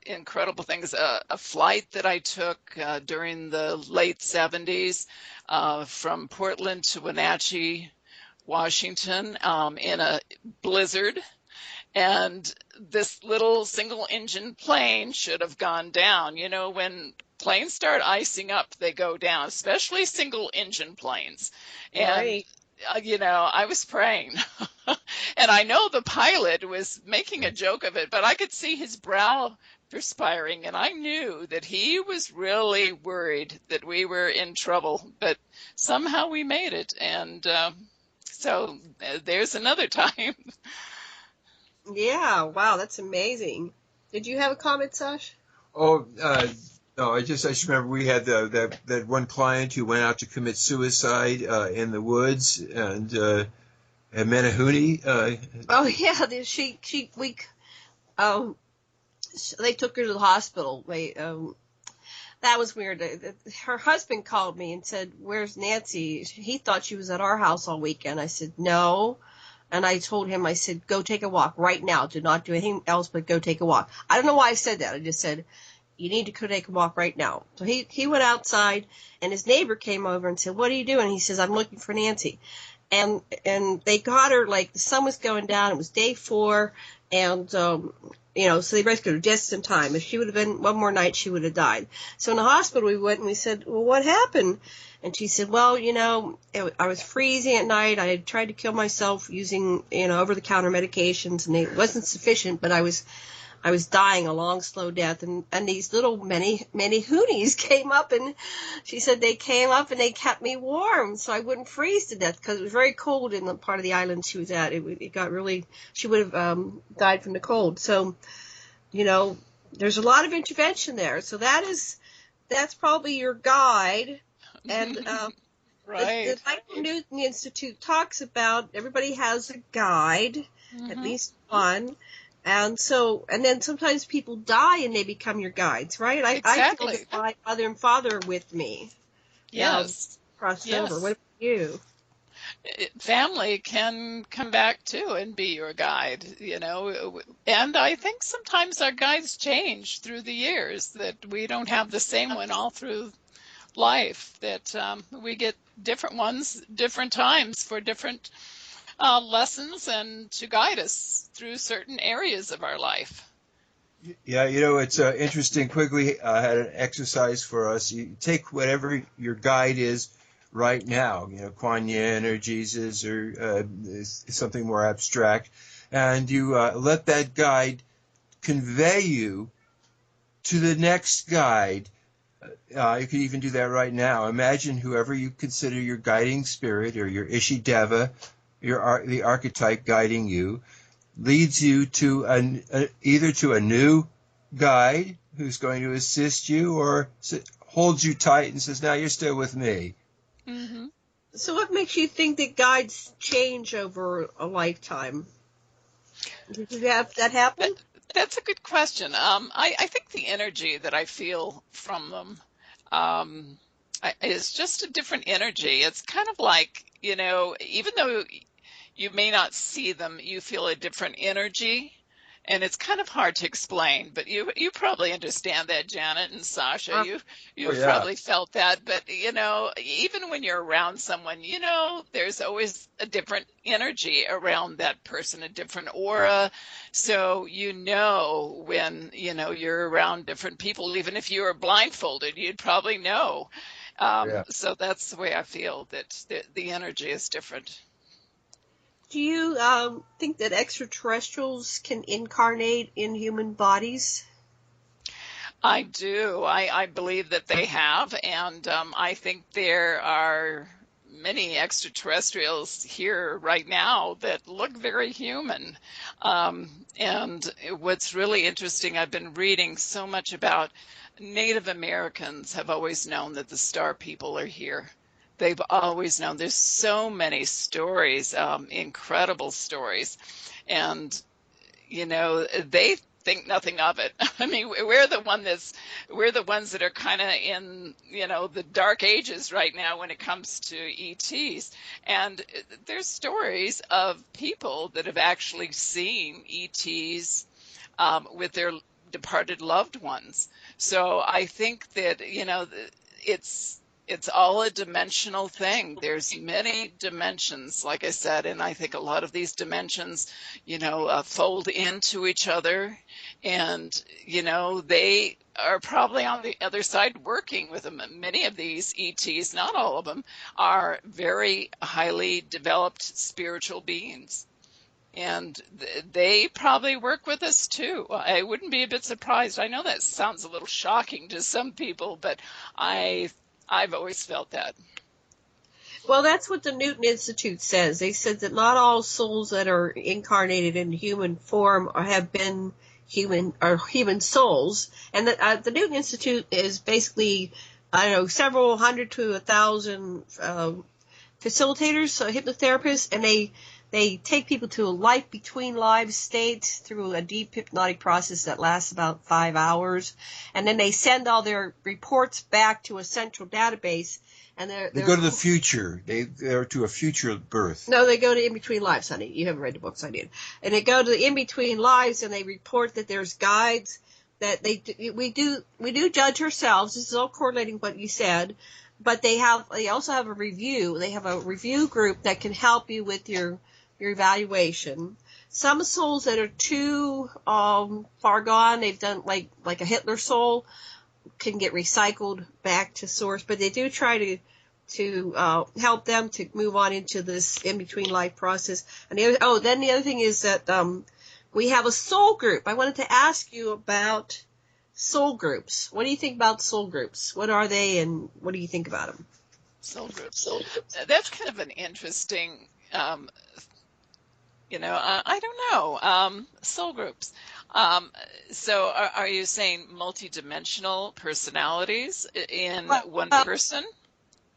G: incredible things. A flight that I took during the late 70s from Portland to Wenatchee, Washington, in a blizzard. And this little single engine plane should have gone down. When planes start icing up, they go down, especially single engine planes.
I: Right.
G: And, I was praying. And I know the pilot was making a joke of it, but I could see his brow perspiring. And I knew that he was really worried that we were in trouble. But somehow we made it. And so there's another time.
I: Yeah, wow, that's amazing. Did you have a comment, Sash?
F: Oh, no, I just remember we had that one client who went out to commit suicide in the woods, and at Manahoonie.
I: Oh yeah, they took her to the hospital. That was weird. Her husband called me and said, "Where's Nancy?" He thought she was at our house all weekend. I said, "No." And I told him, I said, "Go take a walk right now. Do not do anything else but go take a walk." I don't know why I said that. I just said, "You need to go take a walk right now." So he went outside, and his neighbor came over and said, "What are you doing?" He says, "I'm looking for Nancy." And they got her, like, the sun was going down. It was day 4. And, so they rescued her just in time. If she would have been one more night, she would have died. So in the hospital we went and we said, "Well, what happened?" And she said, "Well, I was freezing at night. I had tried to kill myself using, over-the-counter medications, and it wasn't sufficient, but I was dying a long, slow death. And these little many hoonies came up, and she said they came up and they kept me warm so I wouldn't freeze to death, because it was very cold in the part of the island she was at. It got really, she would have died from the cold. So, there's a lot of intervention there. So that's probably your guide. And
G: right.
I: the Michael Newton Institute talks about everybody has a guide, at least one. And then sometimes people die and they become your guides, right?
G: Exactly.
I: I feel my mother and father with me.
G: Yes.
I: Crossed over. What about you?
G: Family can come back too and be your guide, and I think sometimes our guides change through the years, that we don't have the same one all through life, that we get different ones, different times for different lessons and to guide us through certain areas of our life.
F: Yeah, it's interesting. Quigley had an exercise for us. You take whatever your guide is right now, Kuan Yin or Jesus or something more abstract, and you let that guide convey you to the next guide. You could even do that right now. Imagine whoever you consider your guiding spirit or your Ishideva, the archetype guiding you, leads you to either to a new guide who's going to assist you, or holds you tight and says, "Now you're still with me."
G: Mm-hmm.
I: So what makes you think that guides change over a lifetime? Did you have that happen?
G: That's a good question. I think the energy that I feel from them is just a different energy. It's kind of like, even though you may not see them, you feel a different energy. And it's kind of hard to explain, but you probably understand that, Janet and Sasha. You've probably felt that. But, even when you're around someone, there's always a different energy around that person, a different aura. So, when, you're around different people, even if you were blindfolded, you'd probably know. So that's the way I feel, that the energy is different.
I: Do you think that extraterrestrials can incarnate in human bodies?
G: I do. I believe that they have, and I think there are many extraterrestrials here right now that look very human. And what's really interesting, I've been reading so much about Native Americans have always known that the star people are here. They've always known. There's so many stories, incredible stories. And, you know, they think nothing of it. I mean, we're the ones that are kind of in, you know, the dark ages right now when it comes to ETs. And there's stories of people that have actually seen ETs with their departed loved ones. So I think that, you know, it's all a dimensional thing. There's many dimensions, like I said, and I think a lot of these dimensions, you know, fold into each other, and, you know, they are probably on the other side working with them. Many of these ETs, not all of them, are very highly developed spiritual beings. And they probably work with us too. I wouldn't be a bit surprised. I know that sounds a little shocking to some people, but I've always felt that.
I: Well, that's what the Newton Institute says. They said that not all souls that are incarnated in human form have been human souls, and that the Newton Institute is basically, I don't know, several hundred to 1,000 facilitators, so hypnotherapists, and they take people to a life between lives state through a deep hypnotic process that lasts about 5 hours. And then they send all their reports back to a central database. And they go
F: to the future. They're to a future birth.
I: No, they go to in-between lives, honey. You haven't read the books, I did. And they go to the in-between lives, and they report that there's guides that we do judge ourselves. This is all correlating what you said. But they also have a review. They have a review group that can help you with your evaluation. Some souls that are too far gone, they've done like a Hitler soul, can get recycled back to source, but they do try to help them to move on into this in-between life process. And then the other thing is that we have a soul group. I wanted to ask you about soul groups. What do you think about soul groups? What are they, and what do you think about them?
G: Soul groups. That's kind of an interesting I don't know. Soul groups. So are you saying multidimensional personalities in one person?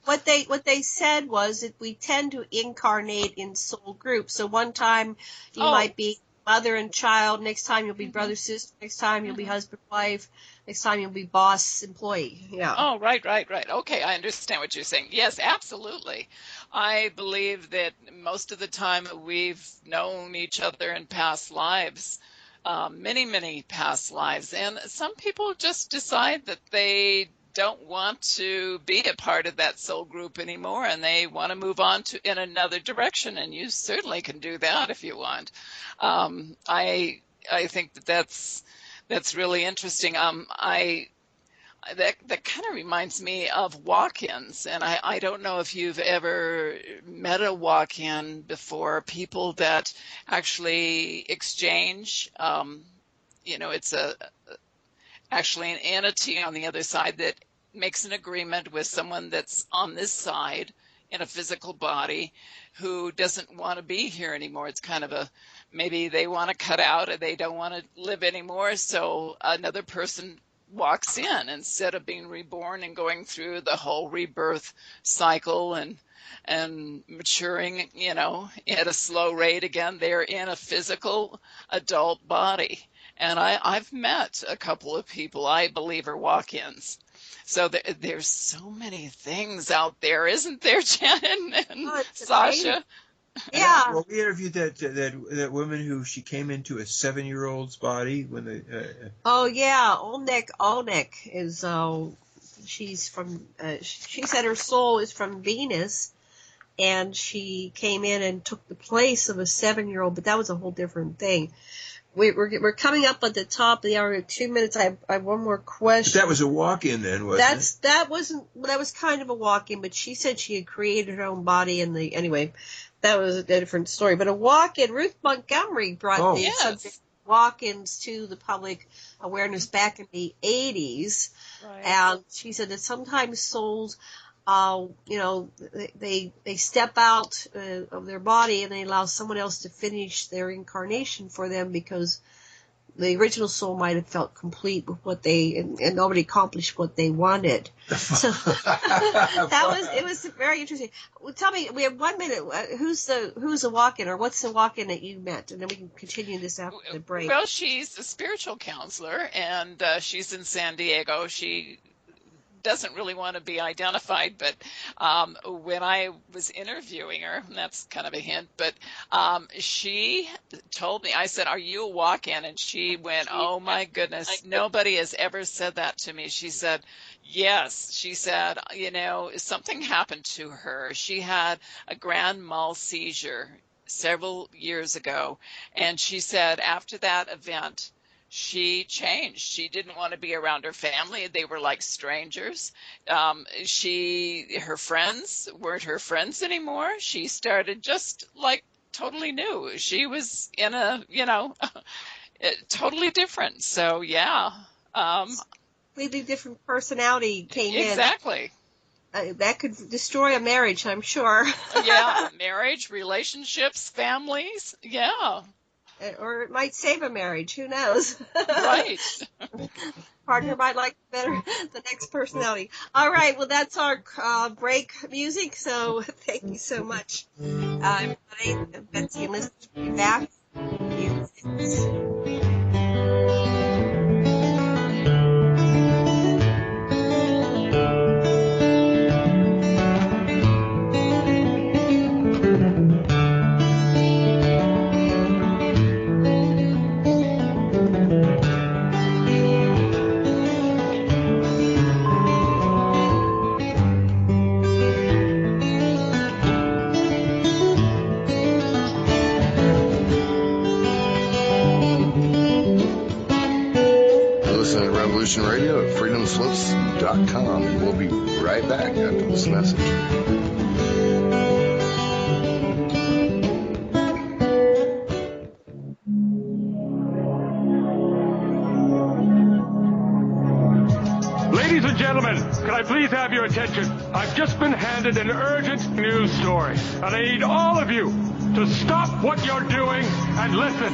I: What they said was that we tend to incarnate in soul groups. So one time you might be mother and child, next time you'll be brother, sister, next time you'll be husband, wife, next time you'll be boss, employee. Yeah.
G: Oh, right. Okay, I understand what you're saying. Yes, absolutely. I believe that most of the time we've known each other in past lives, many past lives, and some people just decide that they don't want to be a part of that soul group anymore, and they want to move on in another direction, and you certainly can do that if you want. I think that's really interesting. That kind of reminds me of walk-ins, and I don't know if you've ever met a walk-in before, people that actually exchange, it's actually an entity on the other side that makes an agreement with someone that's on this side in a physical body who doesn't want to be here anymore. It's kind of maybe they want to cut out or they don't want to live anymore, so another person walks in instead of being reborn and going through the whole rebirth cycle and maturing, at a slow rate again. They're in a physical adult body. And I've met a couple of people I believe are walk-ins. So there's so many things out there, isn't there, Jen and Sasha?
I: Yeah.
F: Well, we interviewed that woman who she came into a 7-year-old's body when they.
I: Oh yeah, Olnek is. She's from. She said her soul is from Venus, and she came in and took the place of a 7-year-old. But that was a whole different thing. We're coming up at the top of the hour. 2 minutes. I have one more question.
F: That was a walk-in then, wasn't it?
I: That was kind of a walk-in, but she said she had created her own body anyway. That was a different story. But a walk-in, Ruth Montgomery brought the subject walk-ins to the public awareness back in the 80s. Right. And she said that sometimes souls they step out of their body and they allow someone else to finish their incarnation for them because the original soul might have felt complete with what and nobody accomplished what they wanted. So it was very interesting. Well, tell me, we have 1 minute. Who's the walk-in, or what's the walk-in that you met? And then we can continue this after the break.
G: Well, she's a spiritual counselor, and she's in San Diego. She doesn't really want to be identified, but when I was interviewing her, and that's kind of a hint, but she told me, I said, "Are you a walk-in?" And she went, "Oh my goodness, nobody has ever said that to me." She said, yes. She said, something happened to her. She had a grand mal seizure several years ago, and she said after that event, she changed. She didn't want to be around her family. They were like strangers. Her friends weren't her friends anymore. She started just like totally new. She was in a, totally different. So, yeah.
I: Completely different personality came in.
G: Exactly.
I: That could destroy a marriage, I'm sure.
G: Yeah, marriage, relationships, families. Yeah.
I: Or it might save a marriage. Who knows?
G: Right.
I: Partner might like better the next personality. All right. Well, that's our break music. So thank you so much, everybody. Betsey and Liz will be back.
J: Radio at freedomslips.com. We'll be right back after this message.
K: Ladies and gentlemen, can I please have your attention? I've just been handed an urgent news story, and I need all of you to stop what you're doing and listen.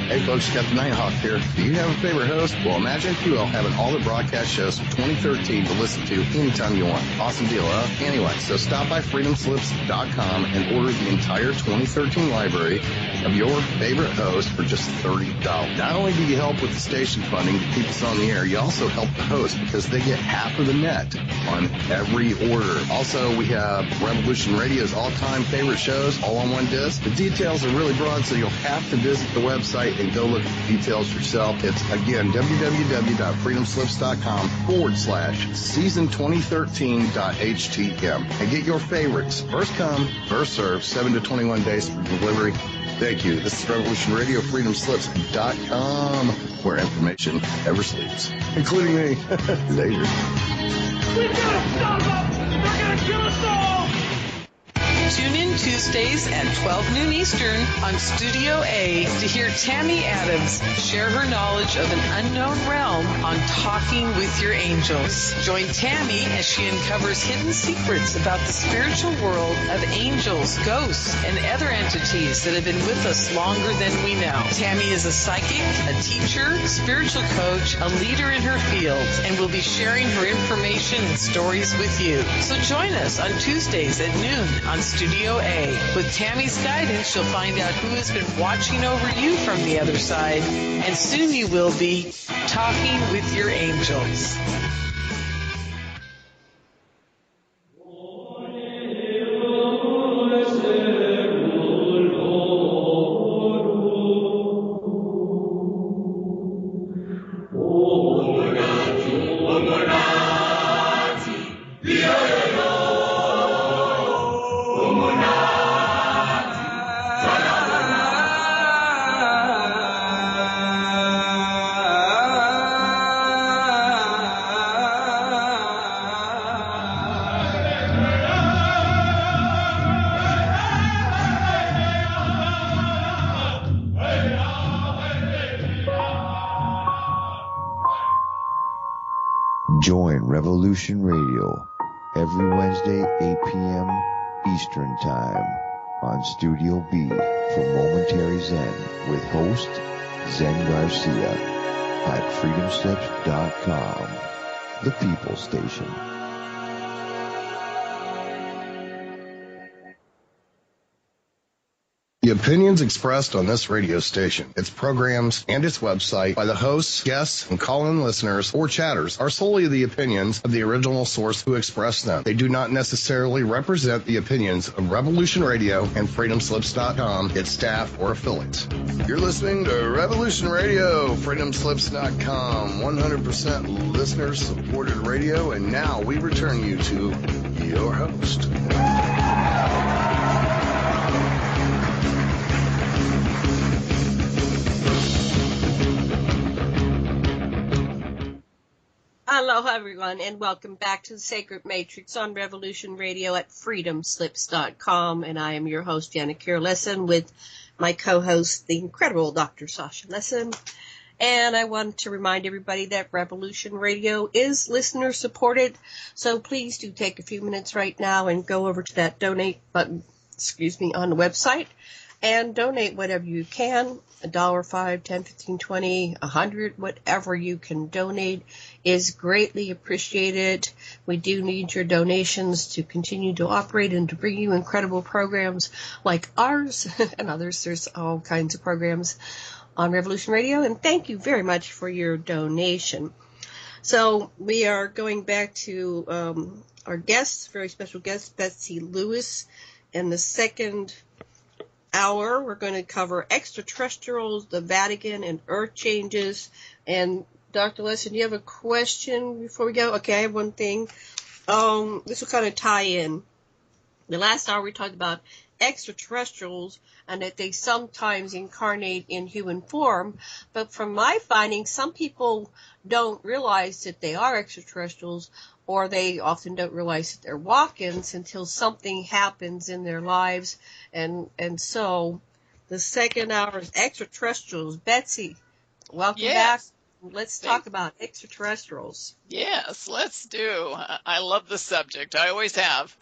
J: Hey folks, Captain Nighthawk here. Do you have a favorite host? Well, imagine if you will having all the broadcast shows from 2013 to listen to anytime you want. Awesome deal, huh? Anyway, so stop by freedomslips.com and order the entire 2013 library of your favorite host for just $30. Not only do you help with the station funding to keep us on the air, you also help the host because they get half of the net on every order. Also, we have Revolution Radio's all-time favorite shows all on one disc. The details are really broad, so you'll have to visit the website and go look at the details yourself. It's, again, www.freedomslips.com/season2013.htm. And get your favorites. First come, first serve, 7 to 21 days for delivery. Thank you. This is Revolution Radio, freedomslips.com, where information never sleeps, including me, Xavier.
K: We've got to stop them! They're going to kill us all!
L: Tune in Tuesdays at 12 noon Eastern on Studio A to hear Tammy Adams share her knowledge of an unknown realm on Talking with Your Angels. Join Tammy as she uncovers hidden secrets about the spiritual world of angels, ghosts, and other entities that have been with us longer than we know. Tammy is a psychic, a teacher, spiritual coach, a leader in her field, and will be sharing her information and stories with you. So join us on Tuesdays at noon on Studio A. With Tammy's guidance, you'll find out who has been watching over you from the other side, and soon you will be talking with your angels.
M: Join Revolution Radio every Wednesday, 8 p.m. Eastern Time on Studio B for Momentary Zen with host Zen Garcia at freedomslips.com, the People Station.
J: The opinions expressed on this radio station, its programs, and its website by the hosts, guests, and call-in listeners or chatters are solely the opinions of the original source who expressed them. They do not necessarily represent the opinions of Revolution Radio and freedomslips.com, its staff, or affiliates. You're listening to Revolution Radio, freedomslips.com, 100% listener-supported radio, and now we return you to your host.
I: Hello, everyone, and welcome back to the Sacred Matrix on Revolution Radio at freedomslips.com. And I am your host, Janet Lesson, with my co-host, the incredible Dr. Sasha Lesson. And I want to remind everybody that Revolution Radio is listener-supported. So please do take a few minutes right now and go over to that donate button, on the website, and donate whatever you can. $1, $5, $10, $15, $20, $100, whatever you can donate is greatly appreciated. We do need your donations to continue to operate and to bring you incredible programs like ours and others. There's all kinds of programs on Revolution Radio, and thank you very much for your donation. So we are going back to our guest, very special guest, Betsey Lewis, in the second hour. We're going to cover extraterrestrials, the Vatican, and Earth changes. And Dr. Lesson, do you have a question before we go? Okay, I have one thing. This will kind of tie in. The last hour we talked about extraterrestrials and that they sometimes incarnate in human form. But from my findings, some people don't realize that they are extraterrestrials, or they often don't realize that they're walk-ins until something happens in their lives. And so the second hour is extraterrestrials. Betsey, welcome back. Let's talk about extraterrestrials.
G: Yes, let's do. I love the subject. I always have.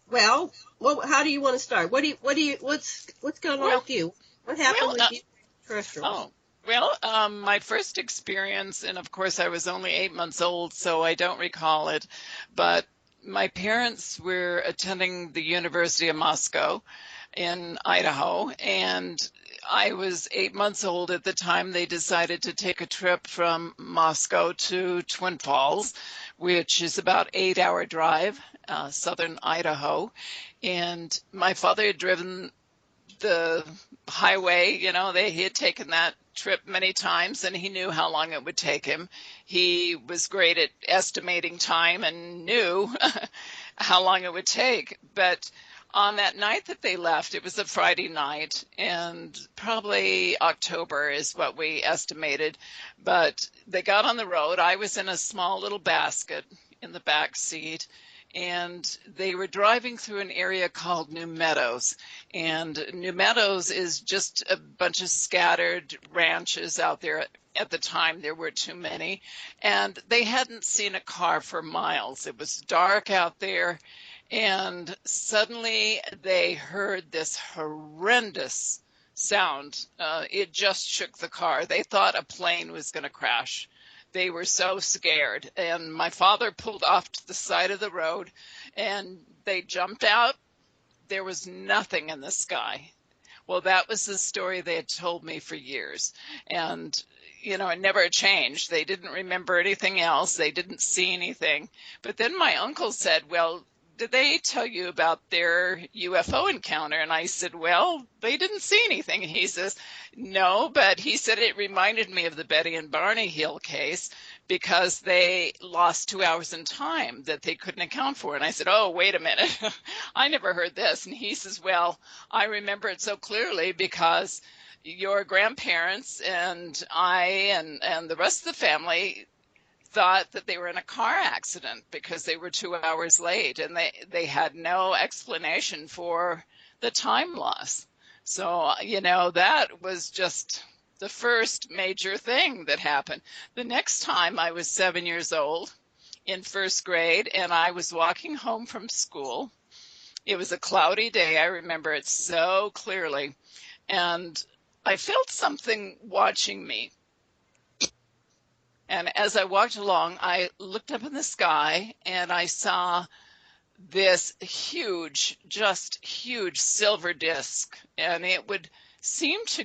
I: Well, how do you want to start? What's going on with you? What happened with you, extraterrestrials?
G: My first experience, and of course I was only 8 months old, so I don't recall it, but my parents were attending the University of Moscow in Idaho, and I was 8 months old at the time they decided to take a trip from Moscow to Twin Falls, which is about 8-hour drive, southern Idaho. And my father had driven the highway, he had taken that trip many times, and he knew how long it would take him. He was great at estimating time and knew how long it would take. But on that night that they left, it was a Friday night, and probably October is what we estimated. But they got on the road. I was in a small little basket in the back seat, and they were driving through an area called New Meadows. And New Meadows is just a bunch of scattered ranches out there. At the time, there were too many. And they hadn't seen a car for miles. It was dark out there. And suddenly they heard this horrendous sound. It just shook the car. They thought a plane was going to crash. They were so scared. And my father pulled off to the side of the road, and they jumped out. There was nothing in the sky. Well, that was the story they had told me for years. And, it never changed. They didn't remember anything else. They didn't see anything. But then my uncle said, well, did they tell you about their UFO encounter? And I said, well, they didn't see anything. And he says, no, but he said it reminded me of the Betty and Barney Hill case because they lost 2 hours in time that they couldn't account for. And I said, oh, wait a minute. I never heard this. And he says, well, I remember it so clearly because your grandparents and I and the rest of the family thought that they were in a car accident because they were 2 hours late, and they had no explanation for the time loss. So, that was just the first major thing that happened. The next time I was 7 years old in first grade, and I was walking home from school. It was a cloudy day. I remember it so clearly. And I felt something watching me. And as I walked along, I looked up in the sky and I saw this huge, just huge silver disc. And it would seem to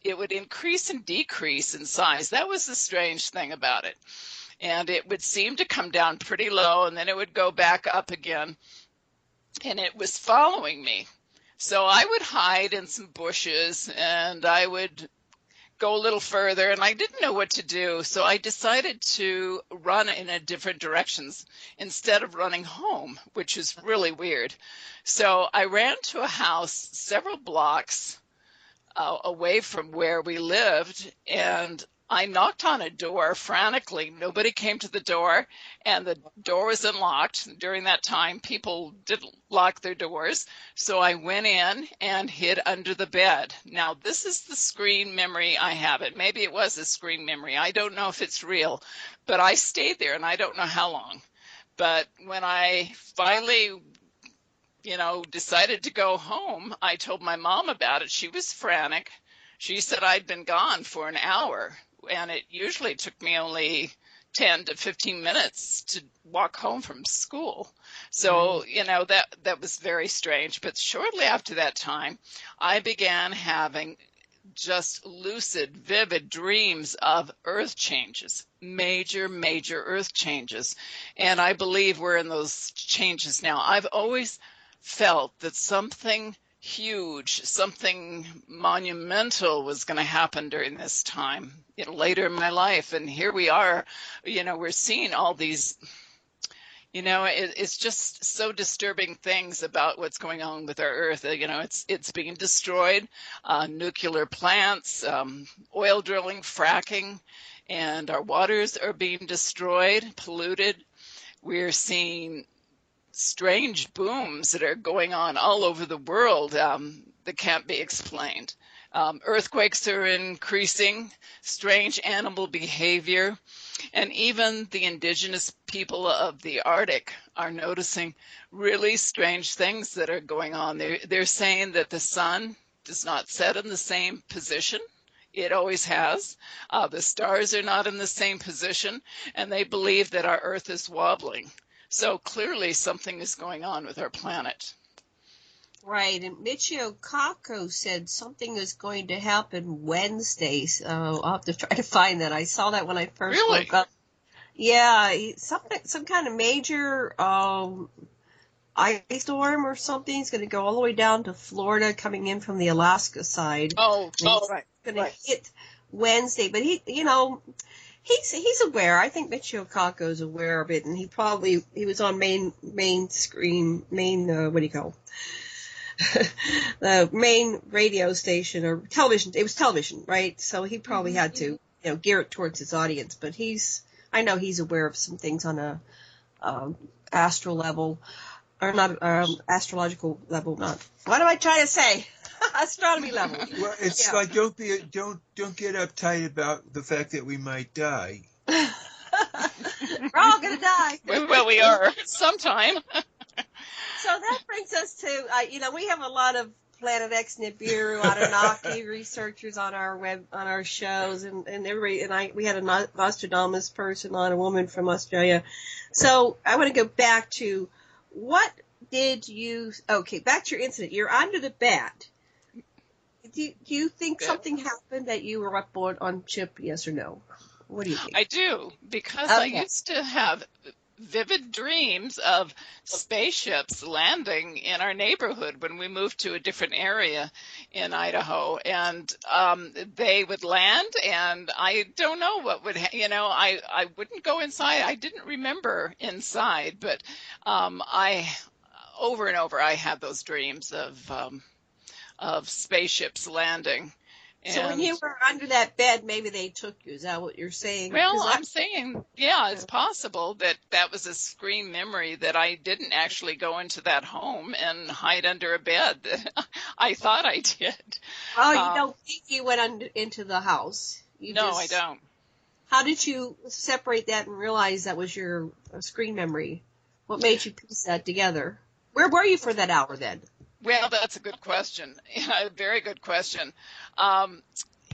G: it would increase and decrease in size. That was the strange thing about it. And it would seem to come down pretty low, and then it would go back up again. And it was following me. So I would hide in some bushes, and I would go a little further, and I didn't know what to do. So I decided to run in a different directions instead of running home, which is really weird. So I ran to a house several blocks away from where we lived, and I knocked on a door frantically. Nobody came to the door, and the door was unlocked. During that time, people didn't lock their doors. So I went in and hid under the bed. Now, this is the screen memory I have. Maybe it was a screen memory. I don't know if it's real, but I stayed there, and I don't know how long. But when I finally decided to go home, I told my mom about it. She was frantic. She said I'd been gone for an hour, and it usually took me only 10 to 15 minutes to walk home from school. So, that was very strange. But shortly after that time, I began having just lucid, vivid dreams of earth changes, major, major earth changes. And I believe we're in those changes now. I've always felt that something huge, something monumental was going to happen during this time, later in my life. And here we are, we're seeing all these, it's just so disturbing things about what's going on with our earth. It's being destroyed, nuclear plants, oil drilling, fracking, and our waters are being destroyed, polluted. We're seeing strange booms that are going on all over the world that can't be explained. Earthquakes are increasing, strange animal behavior, and even the indigenous people of the Arctic are noticing really strange things that are going on. They're saying that the sun does not set in the same position. It always has. The stars are not in the same position, and they believe that our Earth is wobbling. So clearly something is going on with our planet.
I: Right, and Michio Kaku said something is going to happen Wednesday. So I'll have to try to find that. I saw that when I first woke up. Yeah, some kind of major ice storm or something is going to go all the way down to Florida, coming in from the Alaska side.
G: Right.
I: It's going to hit Wednesday, but He's aware. I think Michio Kaku is aware of it, and he was on main the main radio station or television. It was television, right? So he probably had to, gear it towards his audience. But I know he's aware of some things on a astral level, or not astrological level. Not what am I trying to say? Astronomy level.
F: Well, it's like don't get uptight about the fact that we might die.
I: We're all gonna die.
G: Well, we are sometime.
I: So that brings us to we have a lot of Planet X, Nibiru, Anunnaki researchers on our shows, and everybody, we had a Nostradamus person on, a woman from Australia. So I want to go back to back to your incident. You're under the bed. Do you think something happened that you were up on ship, yes or no? What do you think?
G: I do, because I used to have vivid dreams of spaceships landing in our neighborhood when we moved to a different area in Idaho, and they would land, and I don't know what would I wouldn't go inside. I didn't remember inside, but over and over I had those dreams of spaceships landing. And
I: so when you were under that bed, maybe they took you. Is that what you're saying?
G: Well, I'm saying, it's possible that was a screen memory, that I didn't actually go into that home and hide under a bed. I thought I did.
I: Oh, you don't think you went into the house?
G: I don't.
I: How did you separate that and realize that was your screen memory? What made you piece that together? Where were you for that hour then?
G: Well, that's a good question. A very good question.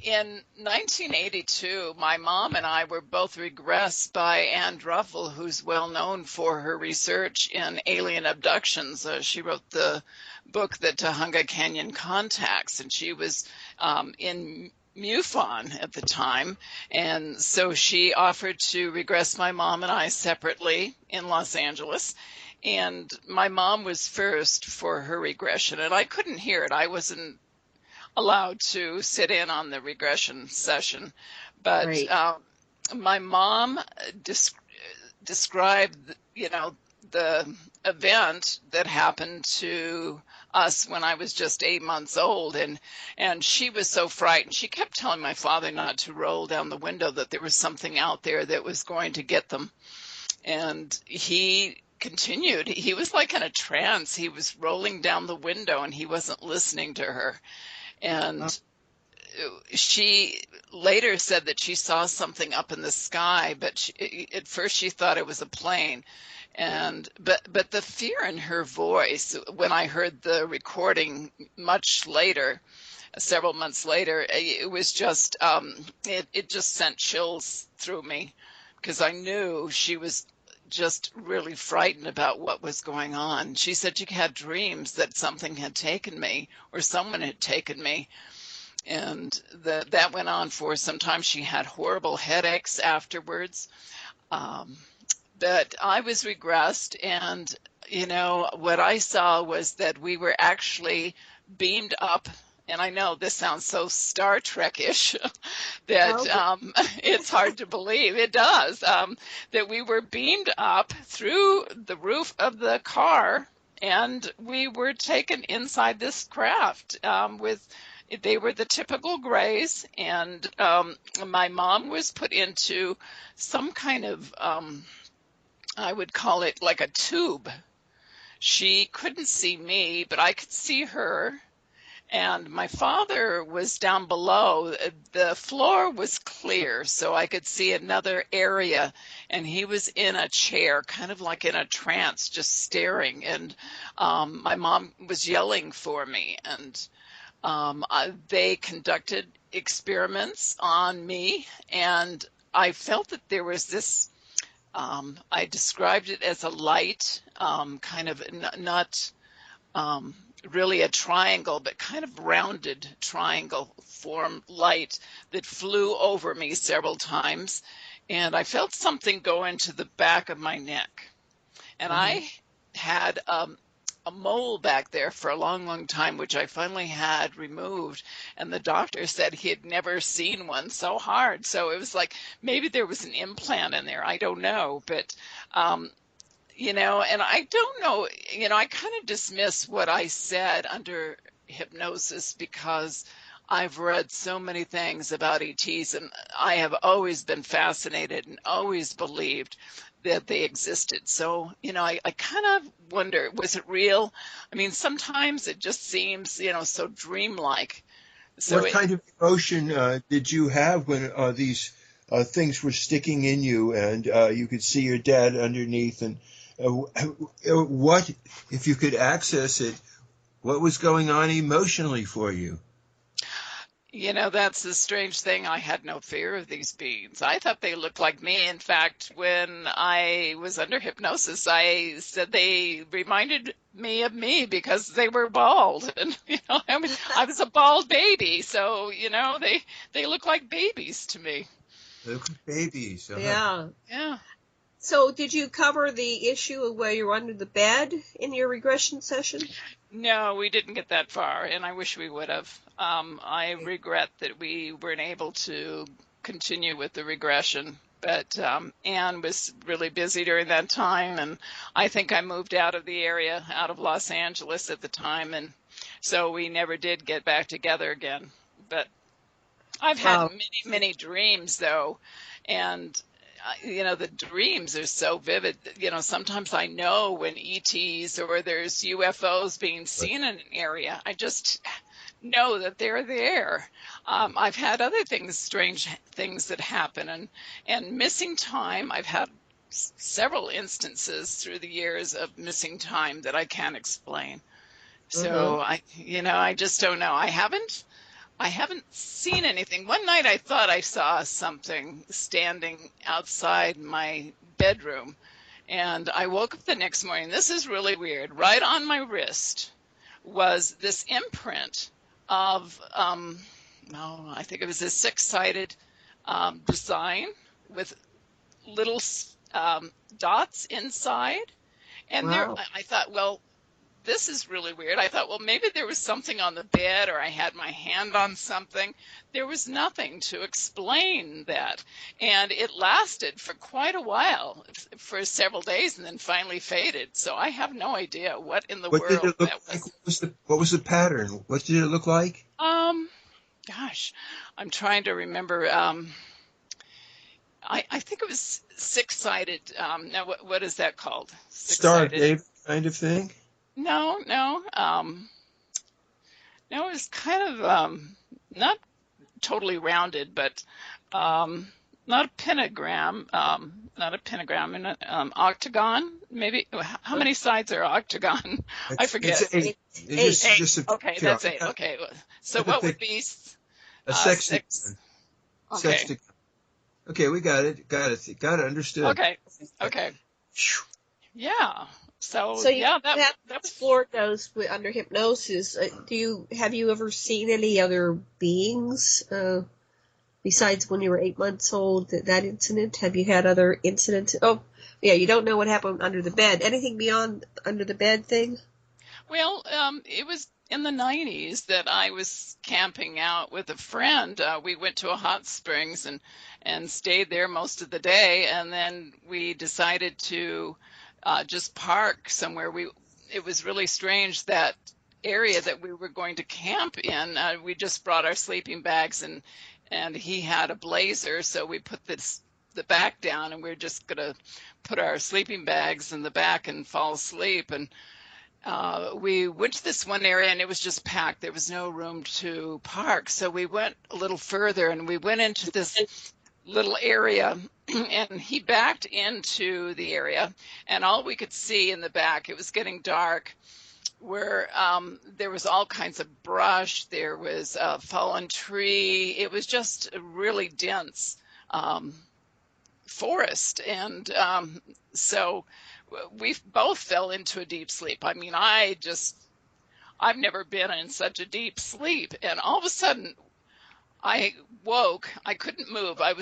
G: In 1982, my mom and I were both regressed by Anne Druffel, who's well known for her research in alien abductions. She wrote the book, The Tujunga Canyon Contacts, and she was in MUFON at the time. And so she offered to regress my mom and I separately in Los Angeles. And my mom was first for her regression, and I couldn't hear it. I wasn't allowed to sit in on the regression session. But
I: right.
G: My mom described, the event that happened to us when I was just 8 months old. And she was so frightened. She kept telling my father not to roll down the window, that there was something out there that was going to get them. And he continued. He was like in a trance. He was rolling down the window and he wasn't listening to her. And she later said that she saw something up in the sky, but at first she thought it was a plane. But the fear in her voice, when I heard the recording much later, several months later, it was just, it just sent chills through me, because I knew she was just really frightened about what was going on. She said she had dreams that something had taken me, or someone had taken me. And that went on for some time. She had horrible headaches afterwards. But I was regressed, and, what I saw was that we were actually beamed up. And I know this sounds so Star Trek-ish that it's hard to believe. It does. That we were beamed up through the roof of the car, and we were taken inside this craft they were the typical grays, and my mom was put into some kind of, I would call it like a tube. She couldn't see me, but I could see her. And my father was down below. The floor was clear, so I could see another area. And he was in a chair, kind of like in a trance, just staring. And my mom was yelling for me. And they conducted experiments on me. And I felt that there was this, I described it as a light, kind of not really a triangle, but kind of rounded triangle form light that flew over me several times. And I felt something go into the back of my neck. And I had a mole back there for a long, long time, which I finally had removed. And the doctor said he had never seen one so hard. So it was like, maybe there was an implant in there. I don't know. But, and I don't know, I kind of dismiss what I said under hypnosis, because I've read so many things about ETs, and I have always been fascinated and always believed that they existed. So, I kind of wonder, was it real? I mean, sometimes it just seems, so dreamlike. So
F: what kind of emotion did you have when these things were sticking in you, and you could see your dad underneath, and what, if you could access it, what was going on emotionally for you?
G: That's the strange thing. I had no fear of these beings. I thought they looked like me. In fact, when I was under hypnosis, I said they reminded me of me because they were bald. And, I was a bald baby. So, they look like babies to me.
F: They look like babies.
I: Yeah.
G: Yeah.
I: So did you cover the issue of where you were under the bed in your regression session?
G: No, we didn't get that far, and I wish we would have. I regret that we weren't able to continue with the regression, but Anne was really busy during that time, and I think I moved out of the area, out of Los Angeles at the time, and so we never did get back together again. But I've had many, many dreams, though, and the dreams are so vivid. Sometimes I know when ETs or there's UFOs being seen in an area. I just know that they're there. I've had other strange things that happen, and missing time. I've had several instances through the years of missing time that I can't explain. So I just don't know. I haven't seen anything. One night I thought I saw something standing outside my bedroom, and I woke up the next morning. This is really weird. Right on my wrist was this imprint of, I think it was a six-sided design with little dots inside. And there, I thought, well, this is really weird. I thought, well, maybe there was something on the bed, or I had my hand on something. There was nothing to explain that. And it lasted for quite a while, for several days, and then finally faded. So I have no idea what in the world that was.
F: Like? What was the pattern? What did it look like?
G: Gosh, I'm trying to remember. I think it was six-sided. Now, what is that called?
F: Star-shaped kind of thing?
G: No. It was kind of not totally rounded, but not a pentagram. Not a pentagram, and an octagon. Maybe. How many sides are octagon? I forget.
F: It's eight.
G: Eight. Okay, that's eight. Okay, so what would be
F: a sextagon?
G: Six?
F: Okay. Sextagon. Okay, we got it. Got it. Understood.
G: Okay. Yeah. So
I: yeah,
G: that
I: explored those under hypnosis. Have you ever seen any other beings besides when you were 8 months old? That incident? Have you had other incidents? Oh, yeah. You don't know what happened under the bed. Anything beyond under the bed thing?
G: Well, it was in the 90s that I was camping out with a friend. We went to a hot springs and stayed there most of the day, and then we decided to just park somewhere. It was really strange, that area that we were going to camp in. We just brought our sleeping bags, and he had a blazer, so we put the back down, and we were just going to put our sleeping bags in the back and fall asleep. And we went to this one area, and it was just packed. There was no room to park, so we went a little further, and we went into this little area, and he backed into the area, and all we could see in the back, it was getting dark, where there was all kinds of brush, there was a fallen tree. It was just a really dense forest, and so we both fell into a deep sleep. I mean, I've never been in such a deep sleep, and all of a sudden I woke. I couldn't move. I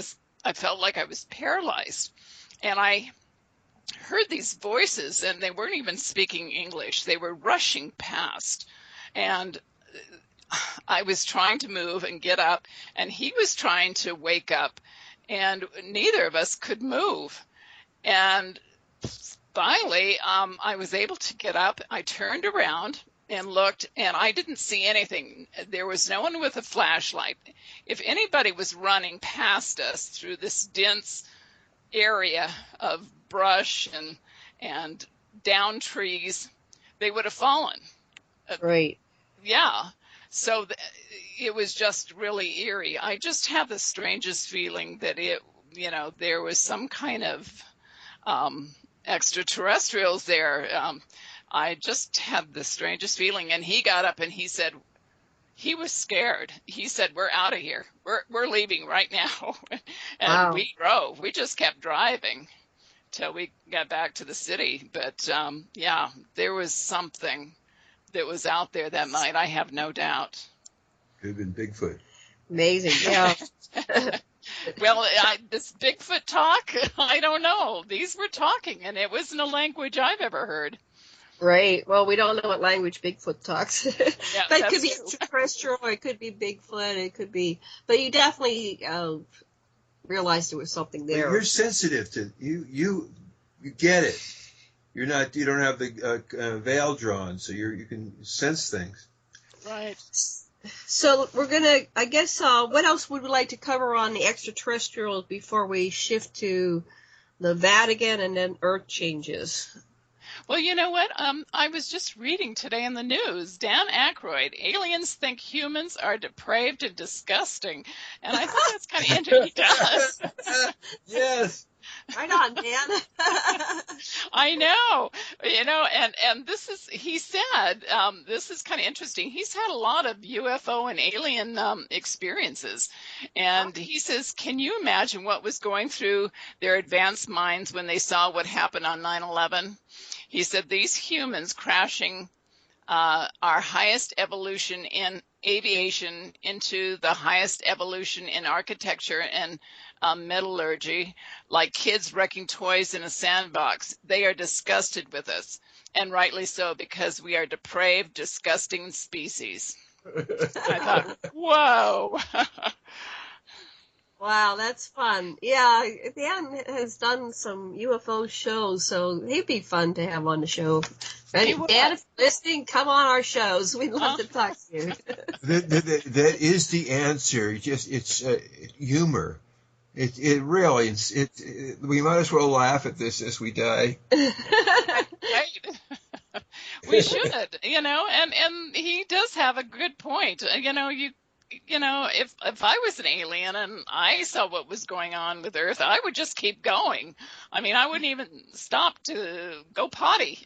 G: felt like I was paralyzed, and I heard these voices, and they weren't even speaking English. They were rushing past, and I was trying to move and get up, and he was trying to wake up, and neither of us could move. And finally, I was able to get up. I turned around and looked, and I didn't see anything. There was no one with a flashlight. If anybody was running past us through this dense area of brush and down trees, they would have fallen.
I: Right.
G: Yeah. So it was just really eerie. I just had the strangest feeling that there was some kind of extraterrestrials there. I just had the strangest feeling, and he got up and he said he was scared. He said, "We're out of here. We're leaving right now." And
I: wow.
G: We drove. We just kept driving till we got back to the city. But yeah, there was something that was out there that night. I have no doubt.
F: Could have been Bigfoot.
I: Amazing. Yeah.
G: Well, this Bigfoot talk, I don't know. These were talking, and it wasn't a language I've ever heard.
I: Right. Well, we don't know what language Bigfoot talks.
G: Yeah,
I: but it could be extraterrestrial, it could be Bigfoot, it could be. But you definitely realized there was something there.
F: But you're sensitive to you get it. You don't have the veil drawn, so you can sense things.
G: Right.
I: So we're gonna. I guess. What else would we like to cover on the extraterrestrials before we shift to the Vatican and then Earth changes?
G: Well, you know what? I was just reading today in the news, Dan Aykroyd, aliens think humans are depraved and disgusting. And I thought that's kind of interesting. He does.
F: Yes.
I: Right on, Dan.
G: I know, and this is, he said, this is kind of interesting. He's had a lot of UFO and alien experiences. And he says, can you imagine what was going through their advanced minds when they saw what happened on 9/11? He said, these humans crashing our highest evolution in aviation into the highest evolution in architecture and metallurgy, like kids wrecking toys in a sandbox. They are disgusted with us, and rightly so, because we are depraved, disgusting species. I thought, whoa.
I: Wow, that's fun. Yeah, Dan has done some UFO shows, so he'd be fun to have on the show. Dan, if you're listening, come on our shows. We'd love to talk to you.
F: That is the answer. It's humor. It really, we might as well laugh at this as we die.
G: Right. We should, and he does have a good point. If I was an alien and I saw what was going on with Earth, I would just keep going. I mean, I wouldn't even stop to go potty.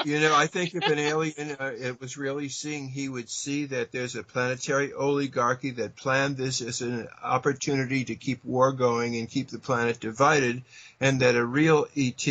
F: I think if an alien was really seeing, he would see that there's a planetary oligarchy that planned this as an opportunity to keep war going and keep the planet divided, and that a real ET,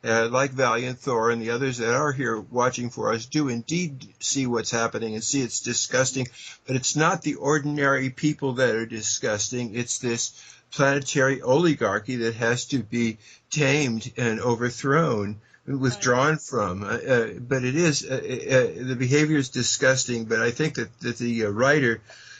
F: like Valiant Thor and the others that are here watching for us, do indeed see what's happening and see it's disgusting. But it's not the ordinary people that are disgusting. It's this planetary oligarchy that has to be tamed and overthrown, withdrawn from. But it is, the behavior is disgusting. But I think that the writer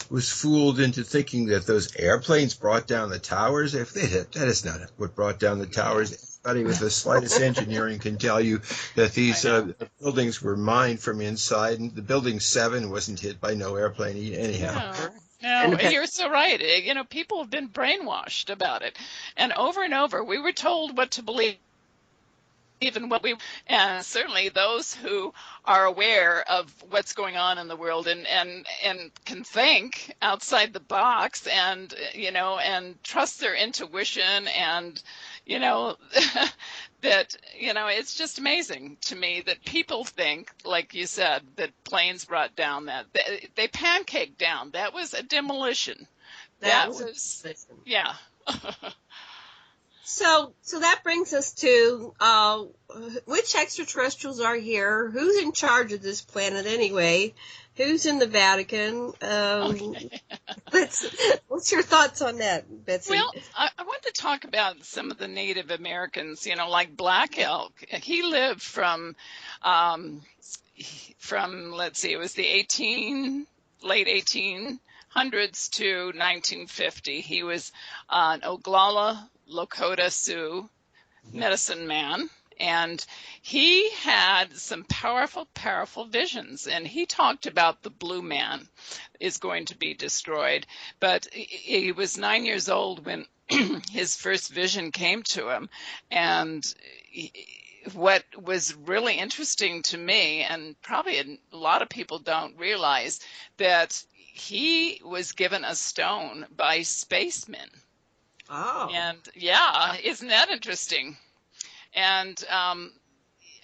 F: was fooled into thinking that those airplanes brought down the towers. That is not what brought down the towers. Anybody with the slightest engineering can tell you that these buildings were mined from inside, and the building 7 wasn't hit by no airplane anyhow.
G: No, you're so right. People have been brainwashed about it. And over, we were told what to believe. And certainly those who are aware of what's going on in the world and can think outside the box and trust their intuition and that it's just amazing to me that people think, like you said, that planes brought down that they pancaked down. That was a demolition. That was yeah.
I: So that brings us to which extraterrestrials are here? Who's in charge of this planet anyway? Who's in the Vatican? What's your thoughts on that, Betsey?
G: Well, I want to talk about some of the Native Americans, like Black Elk. He lived from let's see, it was the late 1800s to 1950. He was an Oglala Lakota Sioux medicine man, and he had some powerful visions, and he talked about the blue man is going to be destroyed. But he was 9 years old when his first vision came to him, and what was really interesting to me, and probably a lot of people don't realize, that he was given a stone by spacemen.
I: Oh.
G: And yeah, isn't that interesting? And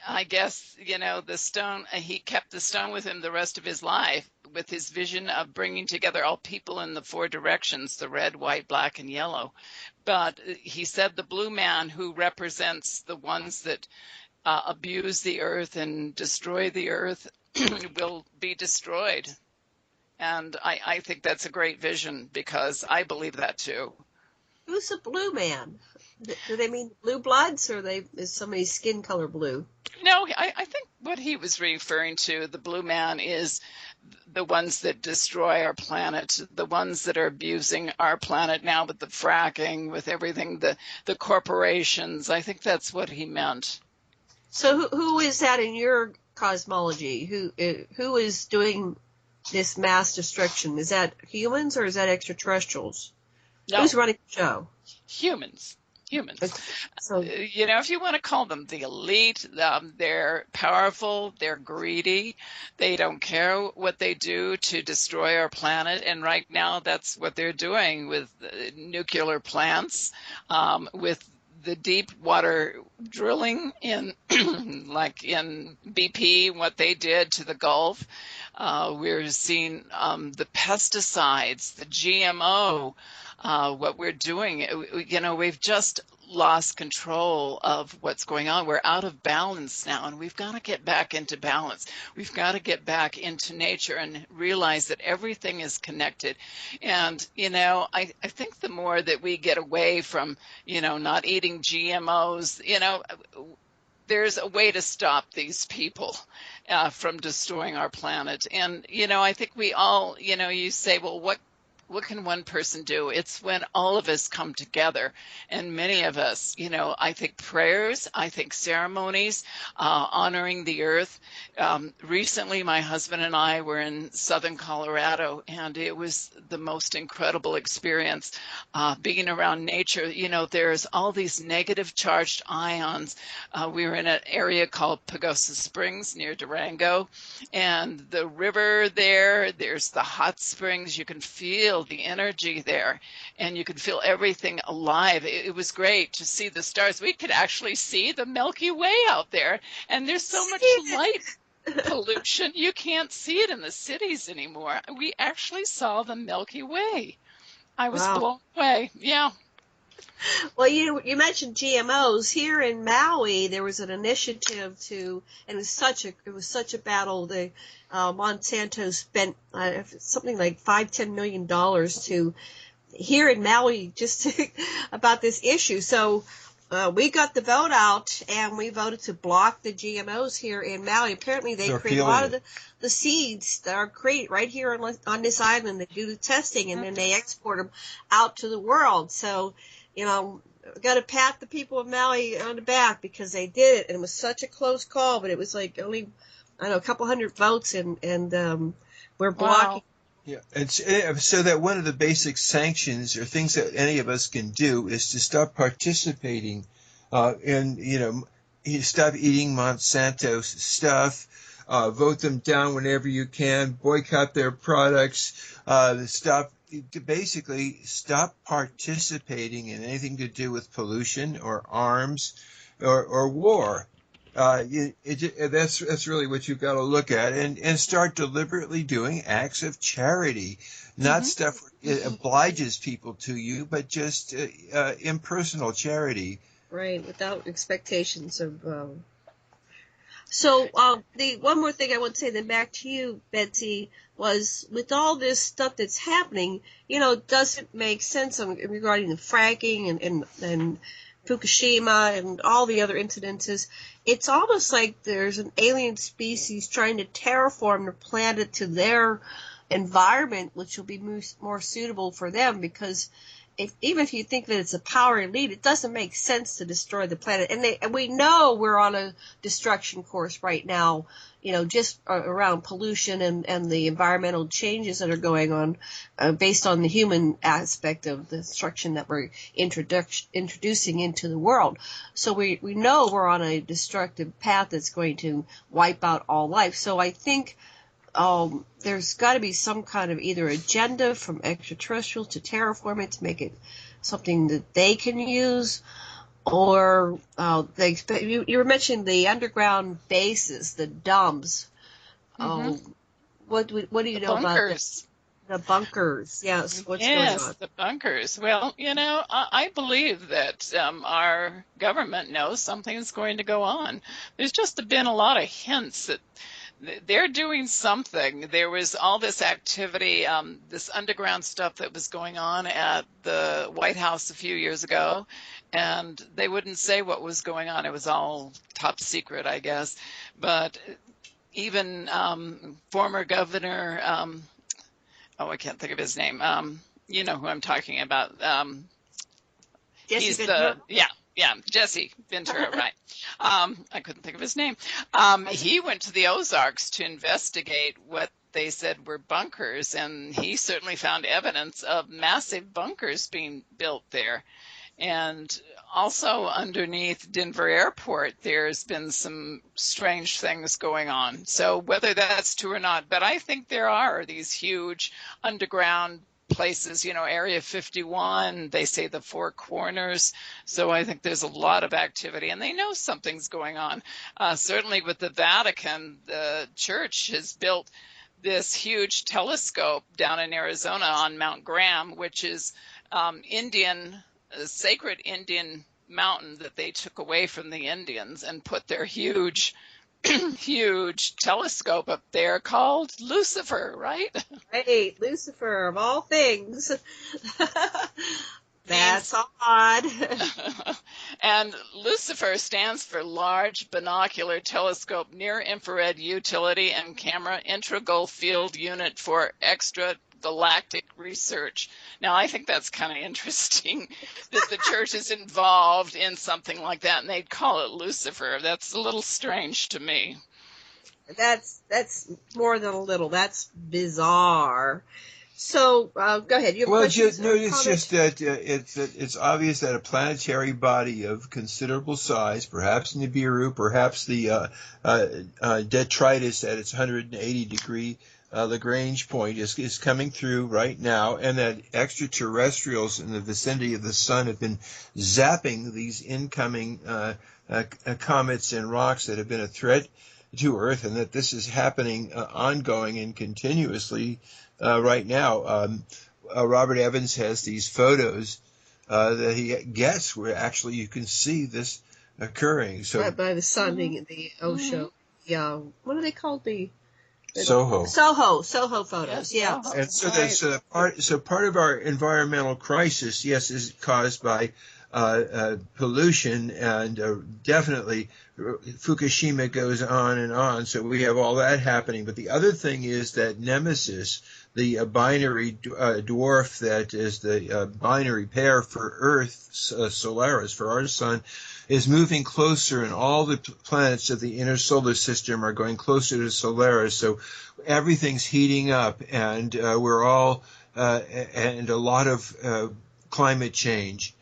G: I guess, the stone, he kept the stone with him the rest of his life, with his vision of bringing together all people in the 4 directions, the red, white, black, and yellow. But he said the blue man, who represents the ones that abuse the earth and destroy the earth, will be destroyed. And I think that's a great vision, because I believe that too.
I: Who's the blue man? Do they mean blue bloods, or is somebody's skin color blue?
G: No, I think what he was referring to, the blue man, is the ones that destroy our planet, the ones that are abusing our planet now with the fracking, with everything, the corporations. I think that's what he meant.
I: So who is that in your cosmology? Who is doing this mass destruction? Is that humans or is that extraterrestrials?
G: No.
I: Who's running the show?
G: Humans. humans. So, if you want to call them the elite, they're powerful, they're greedy, they don't care what they do to destroy our planet. And right now, that's what they're doing with nuclear plants, with the deep water drilling in, like in BP, what they did to the Gulf. We're seeing the pesticides, the GMO, what we're doing. We've just lost control of what's going on. We're out of balance now, and we've got to get back into balance. We've got to get back into nature and realize that everything is connected. And, I think the more that we get away from, not eating GMOs, there's a way to stop these people from destroying our planet. And, I think we all, you say, well, what can one person do? It's when all of us come together, and many of us, I think prayers, I think ceremonies, honoring the earth. Recently, my husband and I were in southern Colorado, and it was the most incredible experience being around nature. There's all these negative charged ions. We were in an area called Pagosa Springs near Durango, and the river there's the hot springs. You can feel the energy there, and you could feel everything alive. It was great to see the stars. We could actually see the Milky Way out there, and there's so much light pollution you can't see it in the cities anymore. We actually saw the Milky Way. I was blown away. Yeah.
I: Well, you mentioned GMOs. Here in Maui, there was an initiative and it was such a battle. Monsanto spent something like $5-10 million to here in Maui just about this issue. So we got the vote out, and we voted to block the GMOs here in Maui. Apparently, they create a lot of the seeds that are created right here on this island. They do the testing, and then they export them out to the world. So, got to pat the people of Maui on the back because they did it, and it was such a close call. But it was like only, a couple hundred votes, and we're blocking.
F: Wow. Yeah, and so that one of the basic sanctions or things that any of us can do is to stop participating in, stop eating Monsanto stuff, vote them down whenever you can, boycott their products, basically stop participating in anything to do with pollution or arms or war. That's really what you've got to look at, and start deliberately doing acts of charity, not stuff that obliges people to you, but just impersonal charity.
I: Right, without expectations of. So the one more thing I want to say, then back to you, Betsey, was with all this stuff that's happening, does it make sense regarding the fracking and Fukushima and all the other incidences? It's almost like there's an alien species trying to terraform the planet to their environment, which will be more suitable for them, because even if you think that it's a power elite, it doesn't make sense to destroy the planet. And we know we're on a destruction course right now, just around pollution and the environmental changes that are going on based on the human aspect of the destruction that we're introducing into the world. So we know we're on a destructive path that's going to wipe out all life. So I think there's got to be some kind of either agenda from extraterrestrials to terraform it to make it something that they can use, or you were mentioning the underground bases, the dumps. What do you know
G: bunkers.
I: About the bunkers? Yes. What's going on?
G: The bunkers. Well, I believe that our government knows something's going to go on. There's just been a lot of hints that they're doing something. There was all this activity, this underground stuff that was going on at the White House a few years ago, and they wouldn't say what was going on. It was all top secret, I guess. But even former governor, I can't think of his name. You know who I'm talking about.
I: Jesse Ventura?
G: Jesse Ventura, right. I couldn't think of his name. He went to the Ozarks to investigate what they said were bunkers, and he certainly found evidence of massive bunkers being built there. And also underneath Denver Airport, there's been some strange things going on. So whether that's true or not, but I think there are these huge underground places, Area 51, they say the Four Corners. So I think there's a lot of activity, and they know something's going on. Certainly with the Vatican, the church has built this huge telescope down in Arizona on Mount Graham, which is a sacred Indian mountain that they took away from the Indians and put their huge telescope up there called Lucifer, right?
I: Right, Lucifer of all things. That's odd.
G: And Lucifer stands for Large Binocular Telescope Near Infrared Utility and Camera Integral Field Unit for Extragalactic Research. Now, I think that's kind of interesting that the church is involved in something like that, and they'd call it Lucifer. That's a little strange to me.
I: That's more than a little. That's bizarre. So go ahead. You have questions?
F: It's just that it's obvious that a planetary body of considerable size, perhaps Nibiru, perhaps the detritus at its 180-degree Lagrange point is coming through right now, and that extraterrestrials in the vicinity of the sun have been zapping these incoming comets and rocks that have been a threat to Earth, and that this is happening ongoing and continuously right now. Robert Evans has these photos that he gets where actually you can see this occurring. So
I: right by the sun, the Osho. Yeah, what are they called? The
F: Soho
I: photos. Yeah.
F: And so that's part of our environmental crisis, yes, is caused by pollution, and definitely Fukushima goes on and on. So we have all that happening. But the other thing is that Nemesis, the binary dwarf that is the binary pair for Earth, Solaris, for our sun, is moving closer, and all the planets of the inner solar system are going closer to Solaris. So everything's heating up, and we're all and a lot of climate change.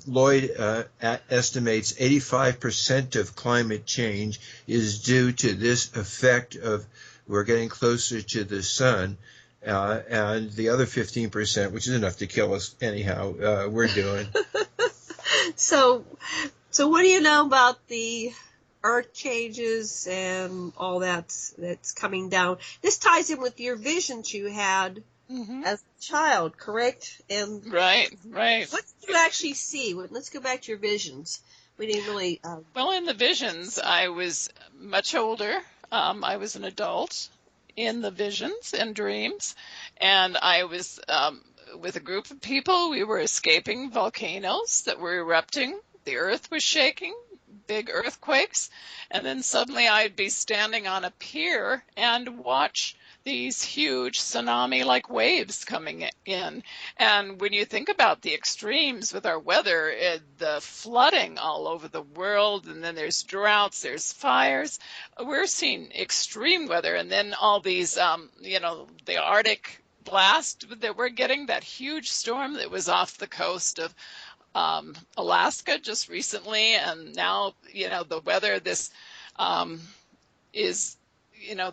F: Lloyd estimates 85% of climate change is due to this effect of we're getting closer to the sun, and the other 15%, which is enough to kill us anyhow, we're doing.
I: So what do you know about the Earth changes and all that's coming down? This ties in with your visions you had as a child, correct? And
G: right.
I: What did you actually see? Let's go back to your visions. We didn't really.
G: Well, in the visions, I was much older. I was an adult in the visions and dreams, and I was with a group of people. We were escaping volcanoes that were erupting. The earth was shaking, big earthquakes, and then suddenly I'd be standing on a pier and watch these huge tsunami-like waves coming in. And when you think about the extremes with our weather, the flooding all over the world, and then there's droughts, there's fires, we're seeing extreme weather, and then all these, the Arctic blast that we're getting, that huge storm that was off the coast of Alaska just recently, and now, the weather, this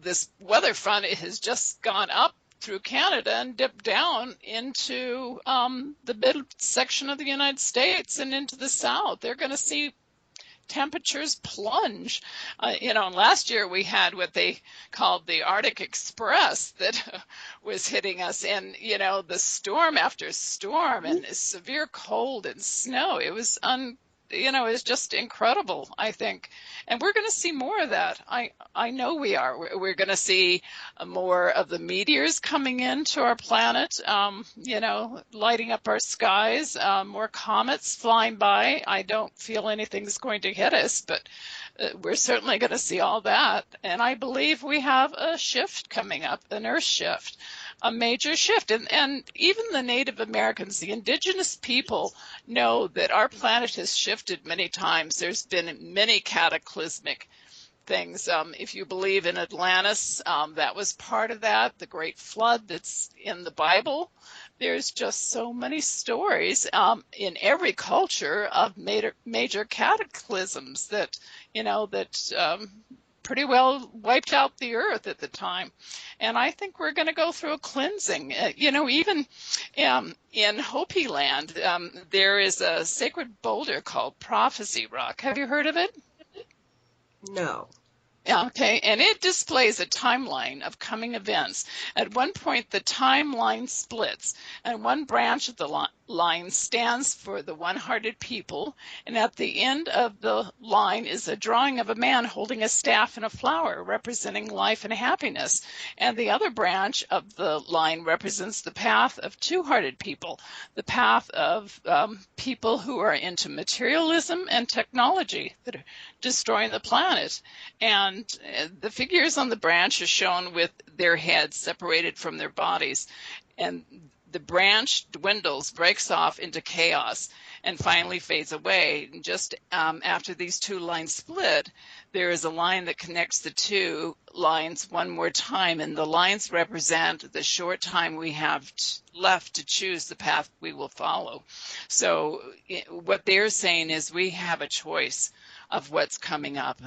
G: this weather front has just gone up through Canada and dipped down into the mid section of the United States and into the south. They're going to see temperatures plunge. And last year we had what they called the Arctic Express that was hitting us, and the storm after storm and severe cold and snow. It was it was just incredible, I think. And we're going to see more of that. I know we are. We're going to see more of the meteors coming into our planet, lighting up our skies, more comets flying by. I don't feel anything's going to hit us, but we're certainly going to see all that. And I believe we have a shift coming up, an earth shift, a major shift. And even the Native Americans, the indigenous people, know that our planet has shifted many times. There's been many cataclysmic things. If you believe in Atlantis, that was part of that, the Great Flood that's in the Bible. There's just so many stories in every culture of major cataclysms that, pretty well wiped out the earth at the time. And I think we're going to go through a cleansing. Even in Hopi land, there is a sacred boulder called Prophecy Rock. Have you heard of it?
I: No.
G: Okay, and it displays a timeline of coming events. At one point, the timeline splits, and one branch of the line stands for the one-hearted people, and at the end of the line is a drawing of a man holding a staff and a flower, representing life and happiness. And the other branch of the line represents the path of two-hearted people, the path of people who are into materialism and technology that are destroying the planet. And the figures on the branch are shown with their heads separated from their bodies. And the branch dwindles, breaks off into chaos, and finally fades away. And just after these two lines split, there is a line that connects the two lines one more time, and the lines represent the short time we have left to choose the path we will follow. So what they're saying is we have a choice of what's coming up.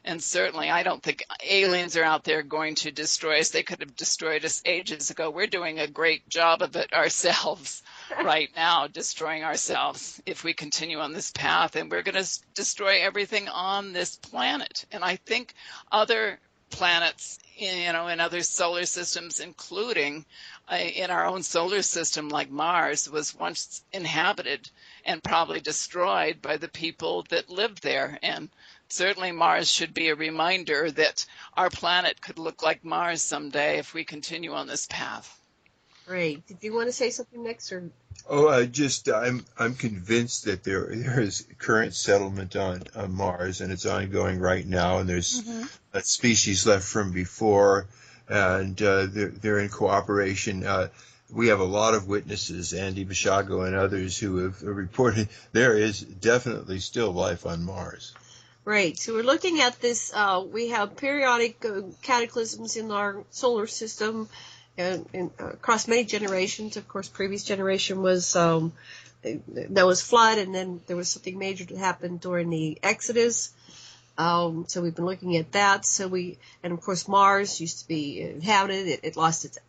G: And certainly I don't think aliens are out there going to destroy us. They could have destroyed us ages ago. We're doing a great job of it ourselves right now, destroying ourselves if we continue on this path. And we're going to destroy everything on this planet. And I think other planets, in other solar systems, including in our own solar system, like Mars, was once inhabited and probably destroyed by the people that lived there. And certainly Mars should be a reminder that our planet could look like Mars someday if we continue on this path.
I: Great. Did you want to say something next, or?
F: I'm convinced that there is current settlement on Mars, and it's ongoing right now, and there's a species left from before, and they're in cooperation. We have a lot of witnesses, Andy Bishago and others, who have reported there is definitely still life on Mars.
I: Right. So we're looking at this. We have periodic cataclysms in our solar system, and across many generations. Of course, previous generation was there was flood, and then there was something major that happened during the Exodus. So we've been looking at that. And of course, Mars used to be inhabited. It lost its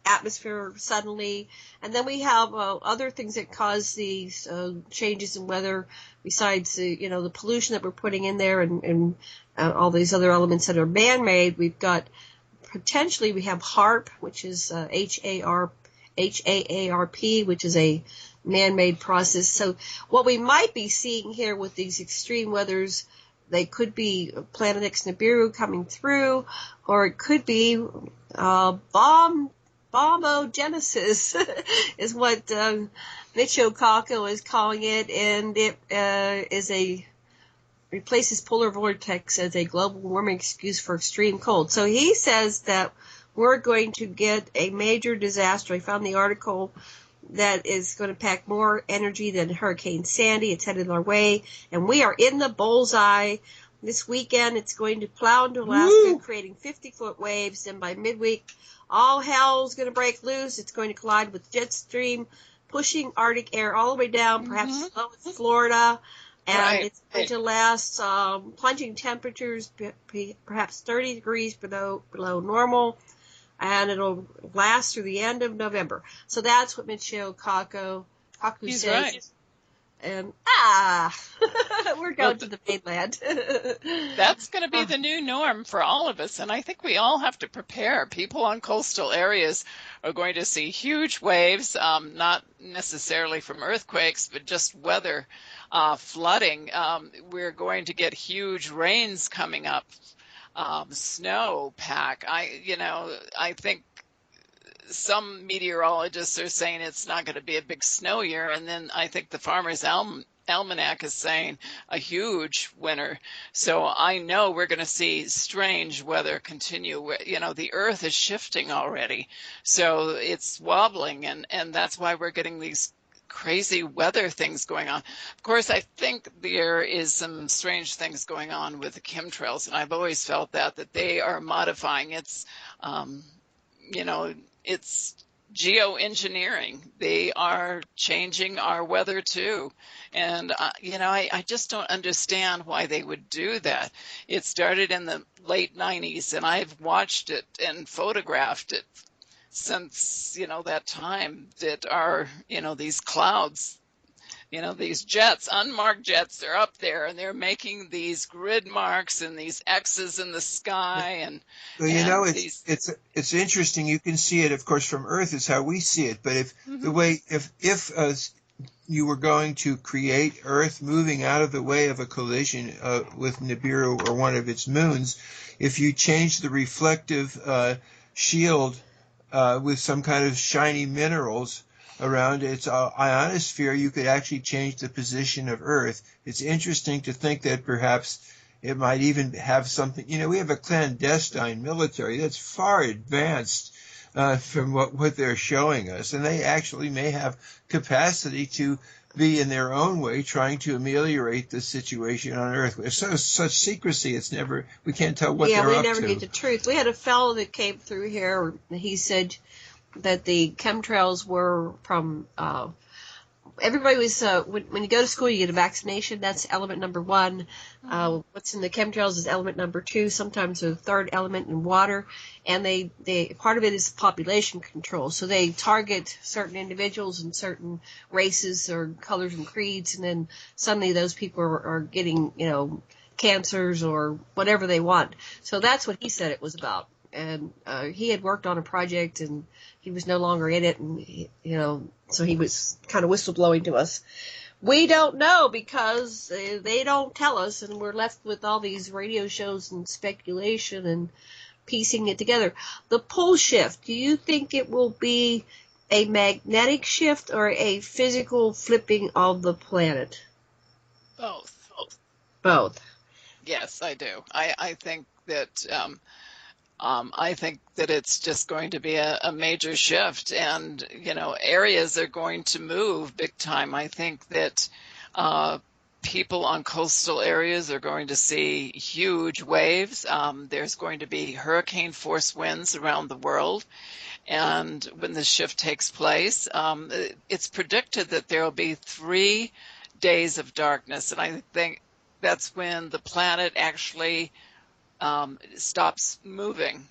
I: atmosphere suddenly, and then we have other things that cause these changes in weather, besides the pollution that we're putting in there, and all these other elements that are man-made. We've got potentially, we have HAARP, which is HAARP, which is a man-made process. So what we might be seeing here with these extreme weathers, they could be Planet X Nibiru coming through, or it could be bombogenesis is what Michio Kaku is calling it, and it replaces polar vortex as a global warming excuse for extreme cold. So he says that we're going to get a major disaster. I found the article that is going to pack more energy than Hurricane Sandy. It's headed our way, and we are in the bullseye. This weekend, it's going to plow into Alaska, creating 50-foot waves. Then by midweek, all hell's going to break loose. It's going to collide with jet stream, pushing Arctic air all the way down, perhaps as low as Florida. And it's going to last plunging temperatures, perhaps 30 degrees below normal. And it'll last through the end of November. So that's what Michio Kaku says.
G: Right.
I: And we're going to the mainland.
G: That's going to be the new norm for all of us, and I think we all have to prepare. People on coastal areas are going to see huge waves, not necessarily from earthquakes, but just weather, flooding. We're going to get huge rains coming up, snow pack. I think some meteorologists are saying it's not going to be a big snow year, and then I think the Farmer's Almanac is saying a huge winter. So I know we're going to see strange weather continue. The earth is shifting already, so it's wobbling, and that's why we're getting these crazy weather things going on. Of course, I think there is some strange things going on with the chemtrails, and I've always felt that they are modifying. It's, it's geoengineering. They are changing our weather too. And, I just don't understand why they would do that. It started in the late 90s, and I've watched it and photographed it since, that time, that are, these clouds, these jets, unmarked jets, they're up there and they're making these grid marks and these X's in the sky. And
F: well, it's interesting. You can see it, of course, from Earth is how we see it. But if you were going to create Earth moving out of the way of a collision with Nibiru or one of its moons, if you change the reflective shield with some kind of shiny minerals around its ionosphere, you could actually change the position of Earth. It's interesting to think that perhaps it might even have something. We have a clandestine military that's far advanced from what they're showing us, and they actually may have capacity to be in their own way trying to ameliorate the situation on Earth. With such secrecy, we can't tell what they're up to.
I: Yeah, we never get the truth. We had a fellow that came through here. He said that the chemtrails were from everybody was when you go to school, you get a vaccination. That's element number 1. What's in the chemtrails is element number 2. Sometimes a third element in water, and they part of it is population control. So they target certain individuals and certain races or colors and creeds, and then suddenly those people are getting cancers or whatever they want. So that's what he said it was about. And he had worked on a project, and he was no longer in it, and so he was kind of whistleblowing to us. We don't know because they don't tell us, and we're left with all these radio shows and speculation and piecing it together. The pole shift, do you think it will be a magnetic shift or a physical flipping of the planet? Both.
G: Yes, I do. I think that I think that it's just going to be a major shift, and areas are going to move big time. I think that people on coastal areas are going to see huge waves. There's going to be hurricane force winds around the world, and when the shift takes place, it's predicted that there will be 3 days of darkness, and I think that's when the planet actually stops moving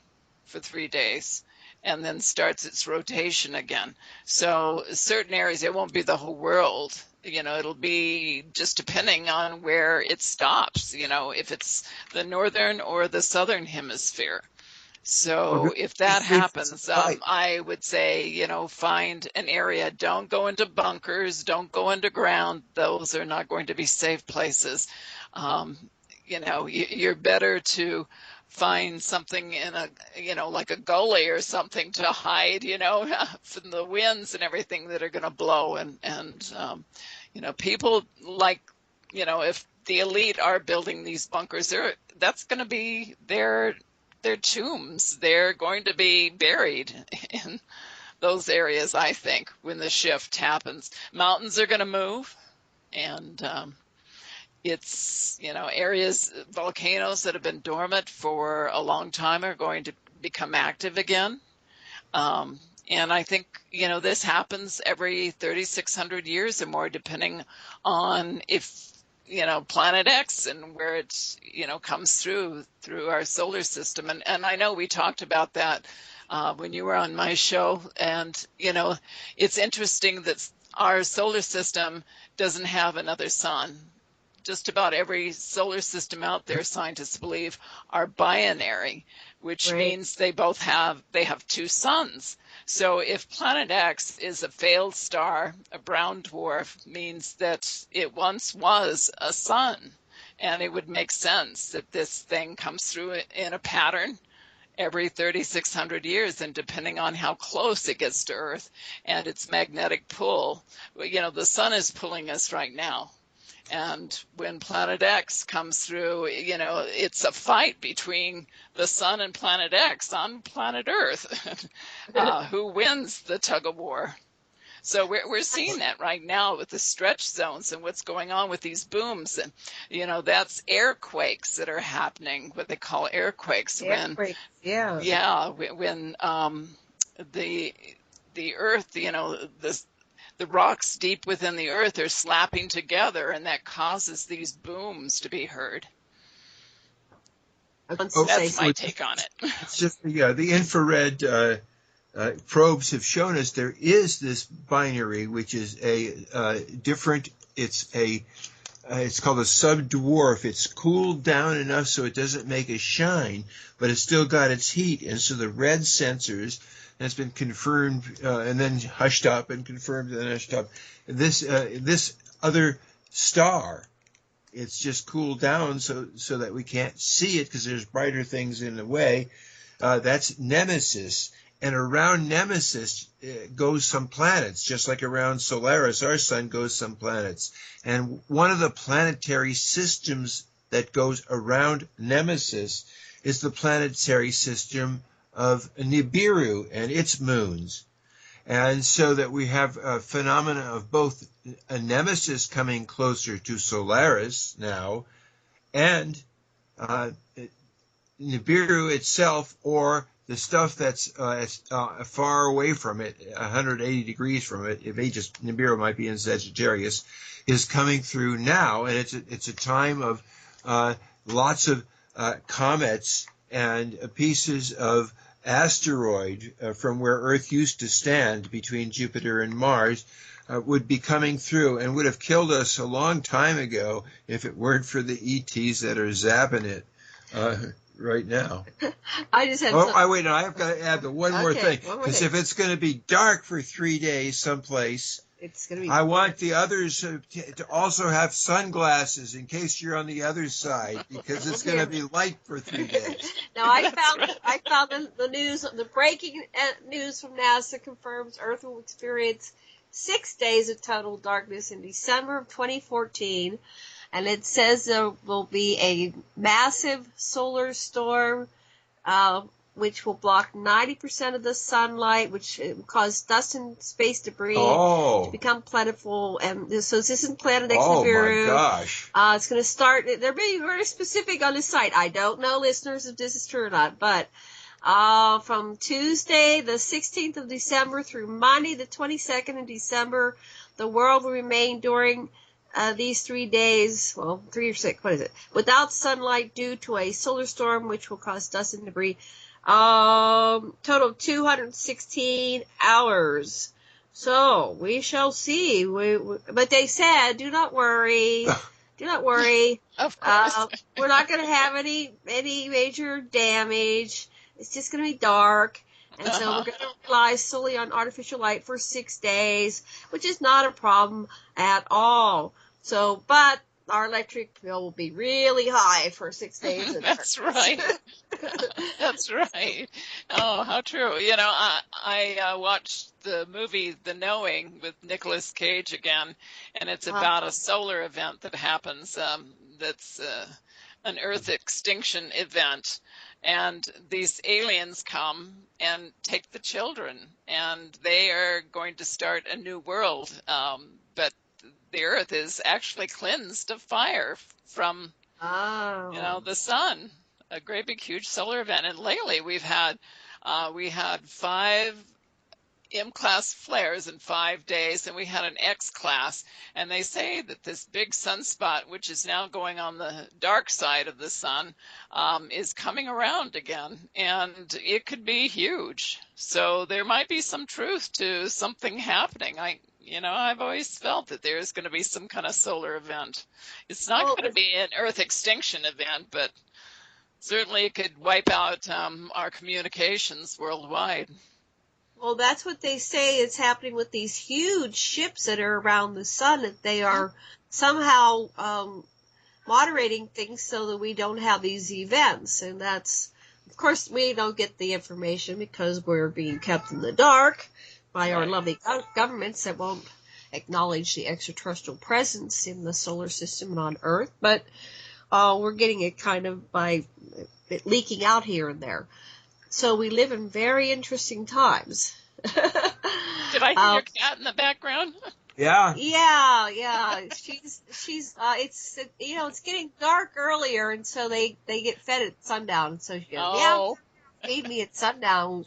G: for 3 days and then starts its rotation again. So certain areas, it won't be the whole world. It'll be just depending on where it stops, if it's the northern or the southern hemisphere. So if that happens, I would say, find an area. Don't go into bunkers. Don't go underground. Those are not going to be safe places. You're better to find something in like a gully or something to hide, from the winds and everything that are going to blow. And people like, if the elite are building these bunkers, that's going to be their tombs. They're going to be buried in those areas, I think, when the shift happens. Mountains are going to move, and it's, areas, volcanoes that have been dormant for a long time are going to become active again. And I think, this happens every 3,600 years or more, depending on if, Planet X and where it, comes through our solar system. And I know we talked about that when you were on my show. And, it's interesting that our solar system doesn't have another sun. Just about every solar system out there, scientists believe, are binary, which means they have 2 suns. So if Planet X is a failed star, a brown dwarf, means that it once was a sun, and it would make sense that this thing comes through in a pattern every 3,600 years, and depending on how close it gets to Earth and its magnetic pull, the sun is pulling us right now. And when Planet X comes through, it's a fight between the sun and Planet X on planet Earth. Who wins the tug of war? So we're seeing that right now with the stretch zones and what's going on with these booms. And, that's airquakes that are happening, what they call airquakes.
I: Airquakes, yeah.
G: Yeah, when the earth, the rocks deep within the earth are slapping together, and that causes these booms to be heard. That's my take on it.
F: It's just the infrared probes have shown us there is this binary, which is a different. It's called a subdwarf. It's cooled down enough so it doesn't make a shine, but it's still got its heat, and so the red sensors. And it's been confirmed and then hushed up and confirmed and then hushed up. This other star, it's just cooled down so that we can't see it because there's brighter things in the way. That's Nemesis. And around Nemesis goes some planets, just like around Solaris, our sun, goes some planets. And one of the planetary systems that goes around Nemesis is the planetary system of Nibiru and its moons. And so that we have a phenomena of both a Nemesis coming closer to Solaris now and Nibiru itself, or the stuff that's far away from it, 180 degrees from it, Nibiru might be in Sagittarius, is coming through now. And it's a time of lots of comets and pieces of asteroid from where Earth used to stand between Jupiter and Mars would be coming through and would have killed us a long time ago if it weren't for the ETs that are zapping it right now.
I: I just have
F: wait, no, I've got to add one more thing, because if it's going to be dark for 3 days someplace,
I: it's going to be.
F: I want the others to also have sunglasses in case you're on the other side, because it's going to be light for 3 days.
I: Now I found the news, the breaking news from NASA confirms Earth will experience 6 days of total darkness in December of 2014, and it says there will be a massive solar storm, which will block 90% of the sunlight, which will cause dust and space debris to become plentiful. And so this isn't Planet X Nibiru.
F: Oh, my gosh.
I: It's going to start, they're being very specific on the site. I don't know, listeners, if this is true or not, but from Tuesday, the 16th of December through Monday, the 22nd of December, the world will remain during these 3 days, 3 or 6, without sunlight due to a solar storm, which will cause dust and debris. Total of 216 hours. So we shall see. But they said, do not worry. Do not worry.
G: Of course.
I: We're not going to have any major damage. It's just going to be dark. And so we're going to rely solely on artificial light for 6 days, which is not a problem at all. So, but our electric bill will be really high for 6 days.
G: That's right. That's right. Oh, how true. I watched the movie The Knowing with Nicolas Cage again, and it's about a solar event that happens that's an Earth extinction event. And these aliens come and take the children, and they are going to start a new world. But the Earth is actually cleansed of fire from, the sun. A great big huge solar event. And lately we had 5 M-class flares in 5 days, and we had an X-class. And they say that this big sunspot, which is now going on the dark side of the sun, is coming around again, and it could be huge. So there might be some truth to something happening. I've always felt that there's going to be some kind of solar event. It's not going to be an Earth extinction event, but certainly it could wipe out our communications worldwide.
I: Well, that's what they say is happening with these huge ships that are around the sun, that they are somehow moderating things so that we don't have these events. And that's, of course, we don't get the information because we're being kept in the dark by our lovely governments that won't acknowledge the extraterrestrial presence in the solar system and on Earth. But we're getting it kind of by it leaking out here and there. So we live in very interesting times.
G: Did I hear your cat in the background?
F: Yeah.
I: Yeah. She's it's it's getting dark earlier, and so they get fed at sundown. So she goes, yeah, feed me at sundown.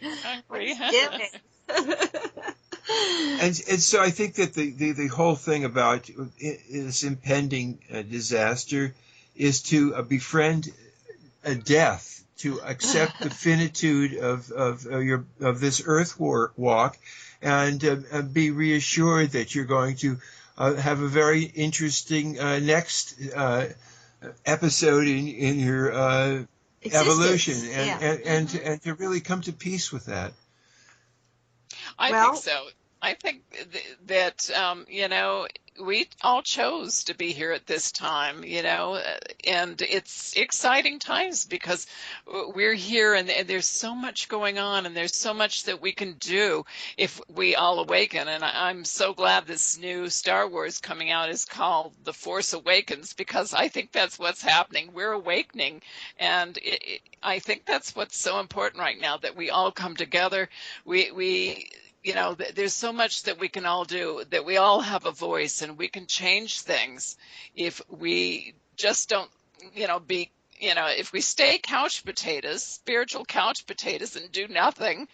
F: And so I think that the whole thing about this impending disaster is to befriend a death, to accept the finitude of this earth walk, and be reassured that you're going to have a very interesting next episode in your evolution, and to really come to peace with that.
G: I think so. I think that, we all chose to be here at this time, and it's exciting times because we're here and there's so much going on and there's so much that we can do if we all awaken. And I'm so glad this new Star Wars coming out is called The Force Awakens, because I think that's what's happening. We're awakening, and I think that's what's so important right now, that we all come together. There's so much that we can all do, that we all have a voice, and we can change things if we just don't, if we stay couch potatoes, spiritual couch potatoes, and do nothing,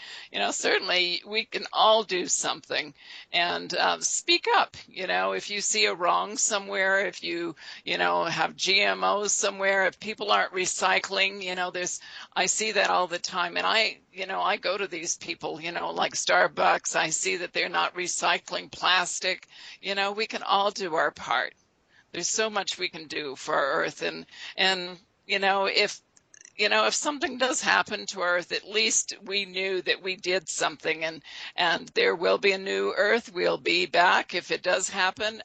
G: certainly we can all do something. And speak up, if you see a wrong somewhere, if you, have GMOs somewhere, if people aren't recycling, I see that all the time. And I go to these people, like Starbucks, I see that they're not recycling plastic. We can all do our part. There's so much we can do for our earth, and if something does happen to Earth, at least we knew that we did something, and there will be a new Earth. We'll be back if it does happen.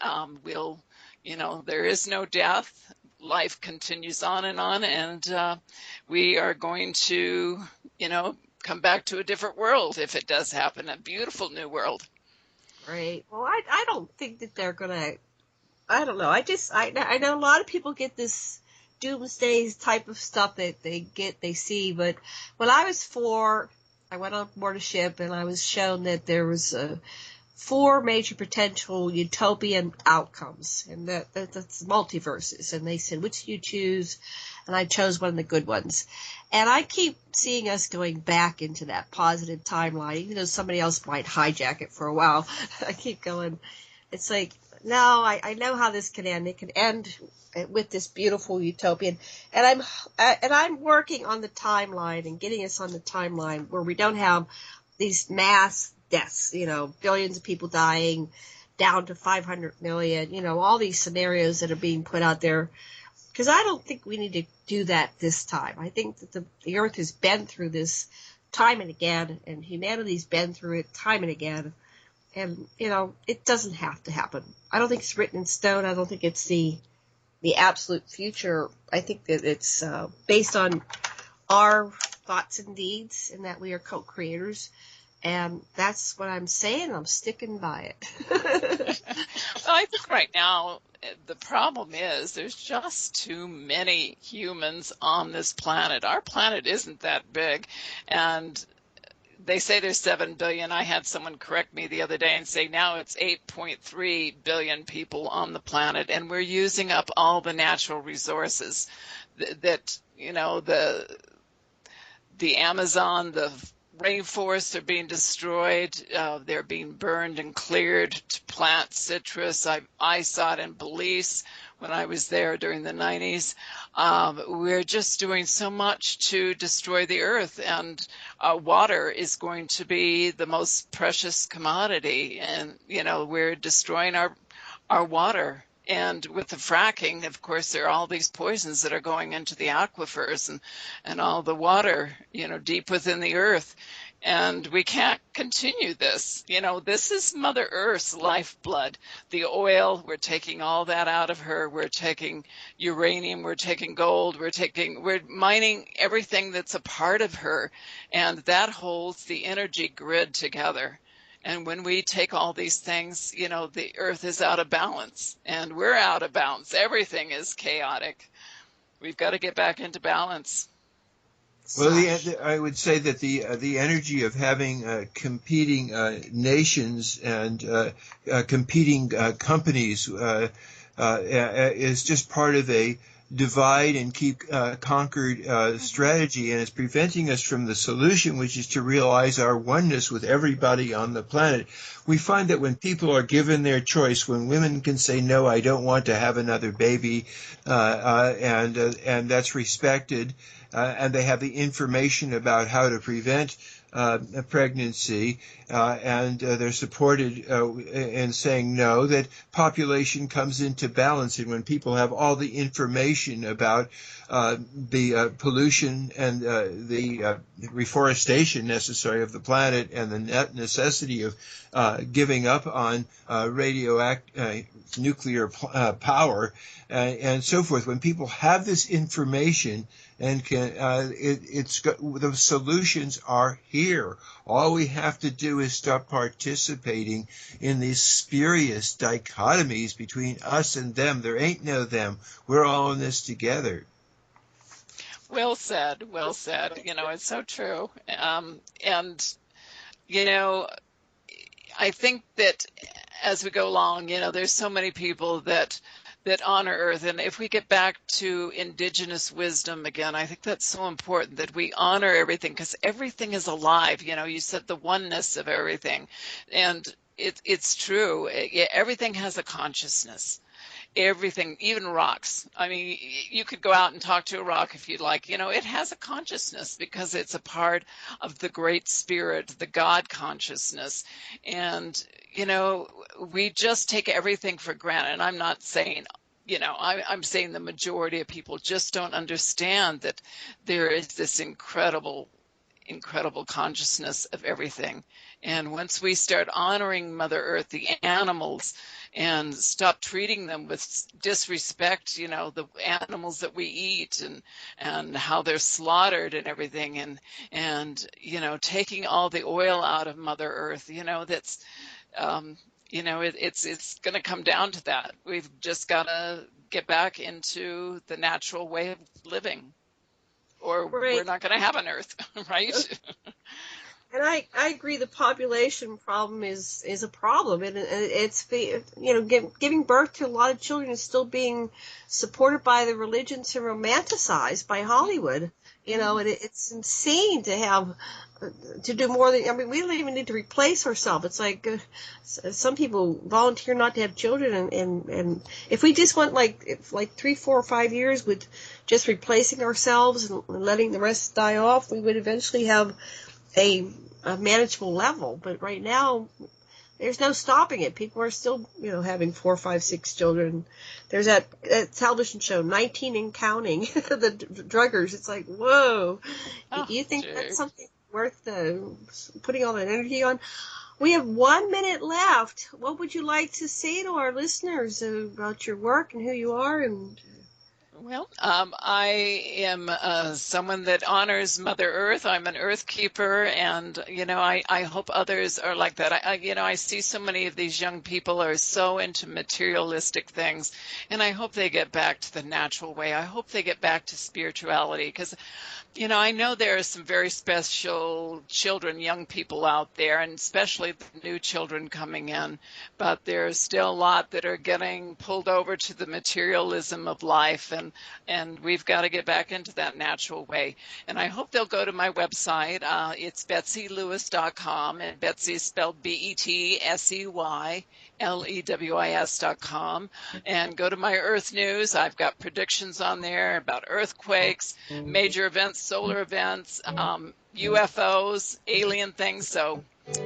G: There is no death. Life continues on, and we are going to, come back to a different world if it does happen, a beautiful new world.
I: Right. Well, I don't think that they're gonna. I don't know. I know a lot of people get this doomsday type of stuff that they see, but when I was 4, I went on board a ship and I was shown that there was 4 major potential utopian outcomes, and that's multiverses, and they said, which do you choose? And I chose one of the good ones. And I keep seeing us going back into that positive timeline, even though somebody else might hijack it for a while. I keep going. It's like, no, I know how this can end. It can end with this beautiful utopian, and I'm working on the timeline and getting us on the timeline where we don't have these mass deaths, billions of people dying, down to 500 million, all these scenarios that are being put out there, because I don't think we need to do that this time. I think that the earth has been through this time and again, and humanity's been through it time and again. And, it doesn't have to happen. I don't think it's written in stone. I don't think it's the absolute future. I think that it's based on our thoughts and deeds, and that we are co-creators. And that's what I'm saying. I'm sticking by it.
G: Well, I think right now the problem is there's just too many humans on this planet. Our planet isn't that big, and they say there's 7 billion. I had someone correct me the other day and say now it's 8.3 billion people on the planet, and we're using up all the natural resources that the Amazon, the rainforests are being destroyed. They're being burned and cleared to plant citrus. I saw it in Belize when I was there during the 90s. We're just doing so much to destroy the earth, and water is going to be the most precious commodity, and we're destroying our water. And with the fracking, of course, there are all these poisons that are going into the aquifers and all the water, deep within the earth. And we can't continue this. This is Mother Earth's lifeblood. The oil, we're taking all that out of her. We're taking uranium, we're taking gold, we're mining everything that's a part of her. And that holds the energy grid together. And when we take all these things, the earth is out of balance, and we're out of balance. Everything is chaotic. We've got to get back into balance.
F: Well, I would say that the energy of having competing nations and competing companies is just part of a divide and keep conquered strategy, and it's preventing us from the solution, which is to realize our oneness with everybody on the planet. We find that when people are given their choice, when women can say, no, I don't want to have another baby, and that's respected, and they have the information about how to prevent a pregnancy, and they're supported in saying no, that population comes into balance. And when people have all the information about the pollution and the reforestation necessary of the planet and the necessity of giving up on nuclear power and so forth, when people have this information and can, the solutions are here. All we have to do is stop participating in these spurious dichotomies between us and them. There ain't no them. We're all in this together.
G: Well said. Well said. It's so true. And, I think that as we go along, there's so many people that honor Earth. And if we get back to indigenous wisdom again, I think that's so important that we honor everything, because everything is alive. You said the oneness of everything. And it's true. Everything has a consciousness. Everything, even rocks. I mean, you could go out and talk to a rock if you'd like. It has a consciousness because it's a part of the great spirit, the God consciousness. And, we just take everything for granted. And I'm not saying, I'm saying the majority of people just don't understand that there is this incredible consciousness of everything. And once we start honoring Mother Earth, the animals, and stop treating them with disrespect, the animals that we eat and how they're slaughtered and everything, and taking all the oil out of Mother Earth, that's it's going to come down to that. We've just got to get back into the natural way of living, or we're not going to have an Earth, right?
I: And I agree, the population problem is a problem, and it's giving birth to a lot of children is still being supported by the religions and romanticized by Hollywood. And it's insane to do more than, we don't even need to replace ourselves. It's like some people volunteer not to have children, and if we just went like 3, 4, or 5 years with just replacing ourselves and letting the rest die off, we would eventually have a manageable level. But right now, there's no stopping it. People are still, having 4, 5, 6 children. There's that television show, 19 and Counting, the druggers. It's like, whoa. Do you think that's something worth putting all that energy on? We have 1 minute left. What would you like to say to our listeners about your work and who you are? And
G: well, I am someone that honors Mother Earth. I'm an Earth keeper, and I hope others are like that. I see so many of these young people are so into materialistic things, and I hope they get back to the natural way. I hope they get back to spirituality, because I know there are some very special children, young people out there, and especially the new children coming in, but there's still a lot that are getting pulled over to the materialism of life, and we've got to get back into that natural way. And I hope they'll go to my website. It's BetseyLewis.com, and Betsey is spelled BetseyLewis.com, and go to my Earth News. I've got predictions on there about earthquakes, major events, solar events, UFOs, alien things. So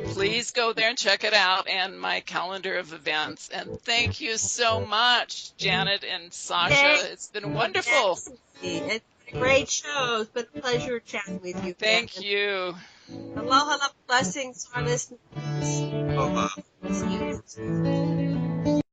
G: please go there and check it out, and my calendar of events. And thank you so much, Janet and Sasha. It's been wonderful.
I: It's been a great show. It's been a pleasure chatting with you.
G: Thank you.
I: Aloha, blessings to our listeners.
F: Aloha.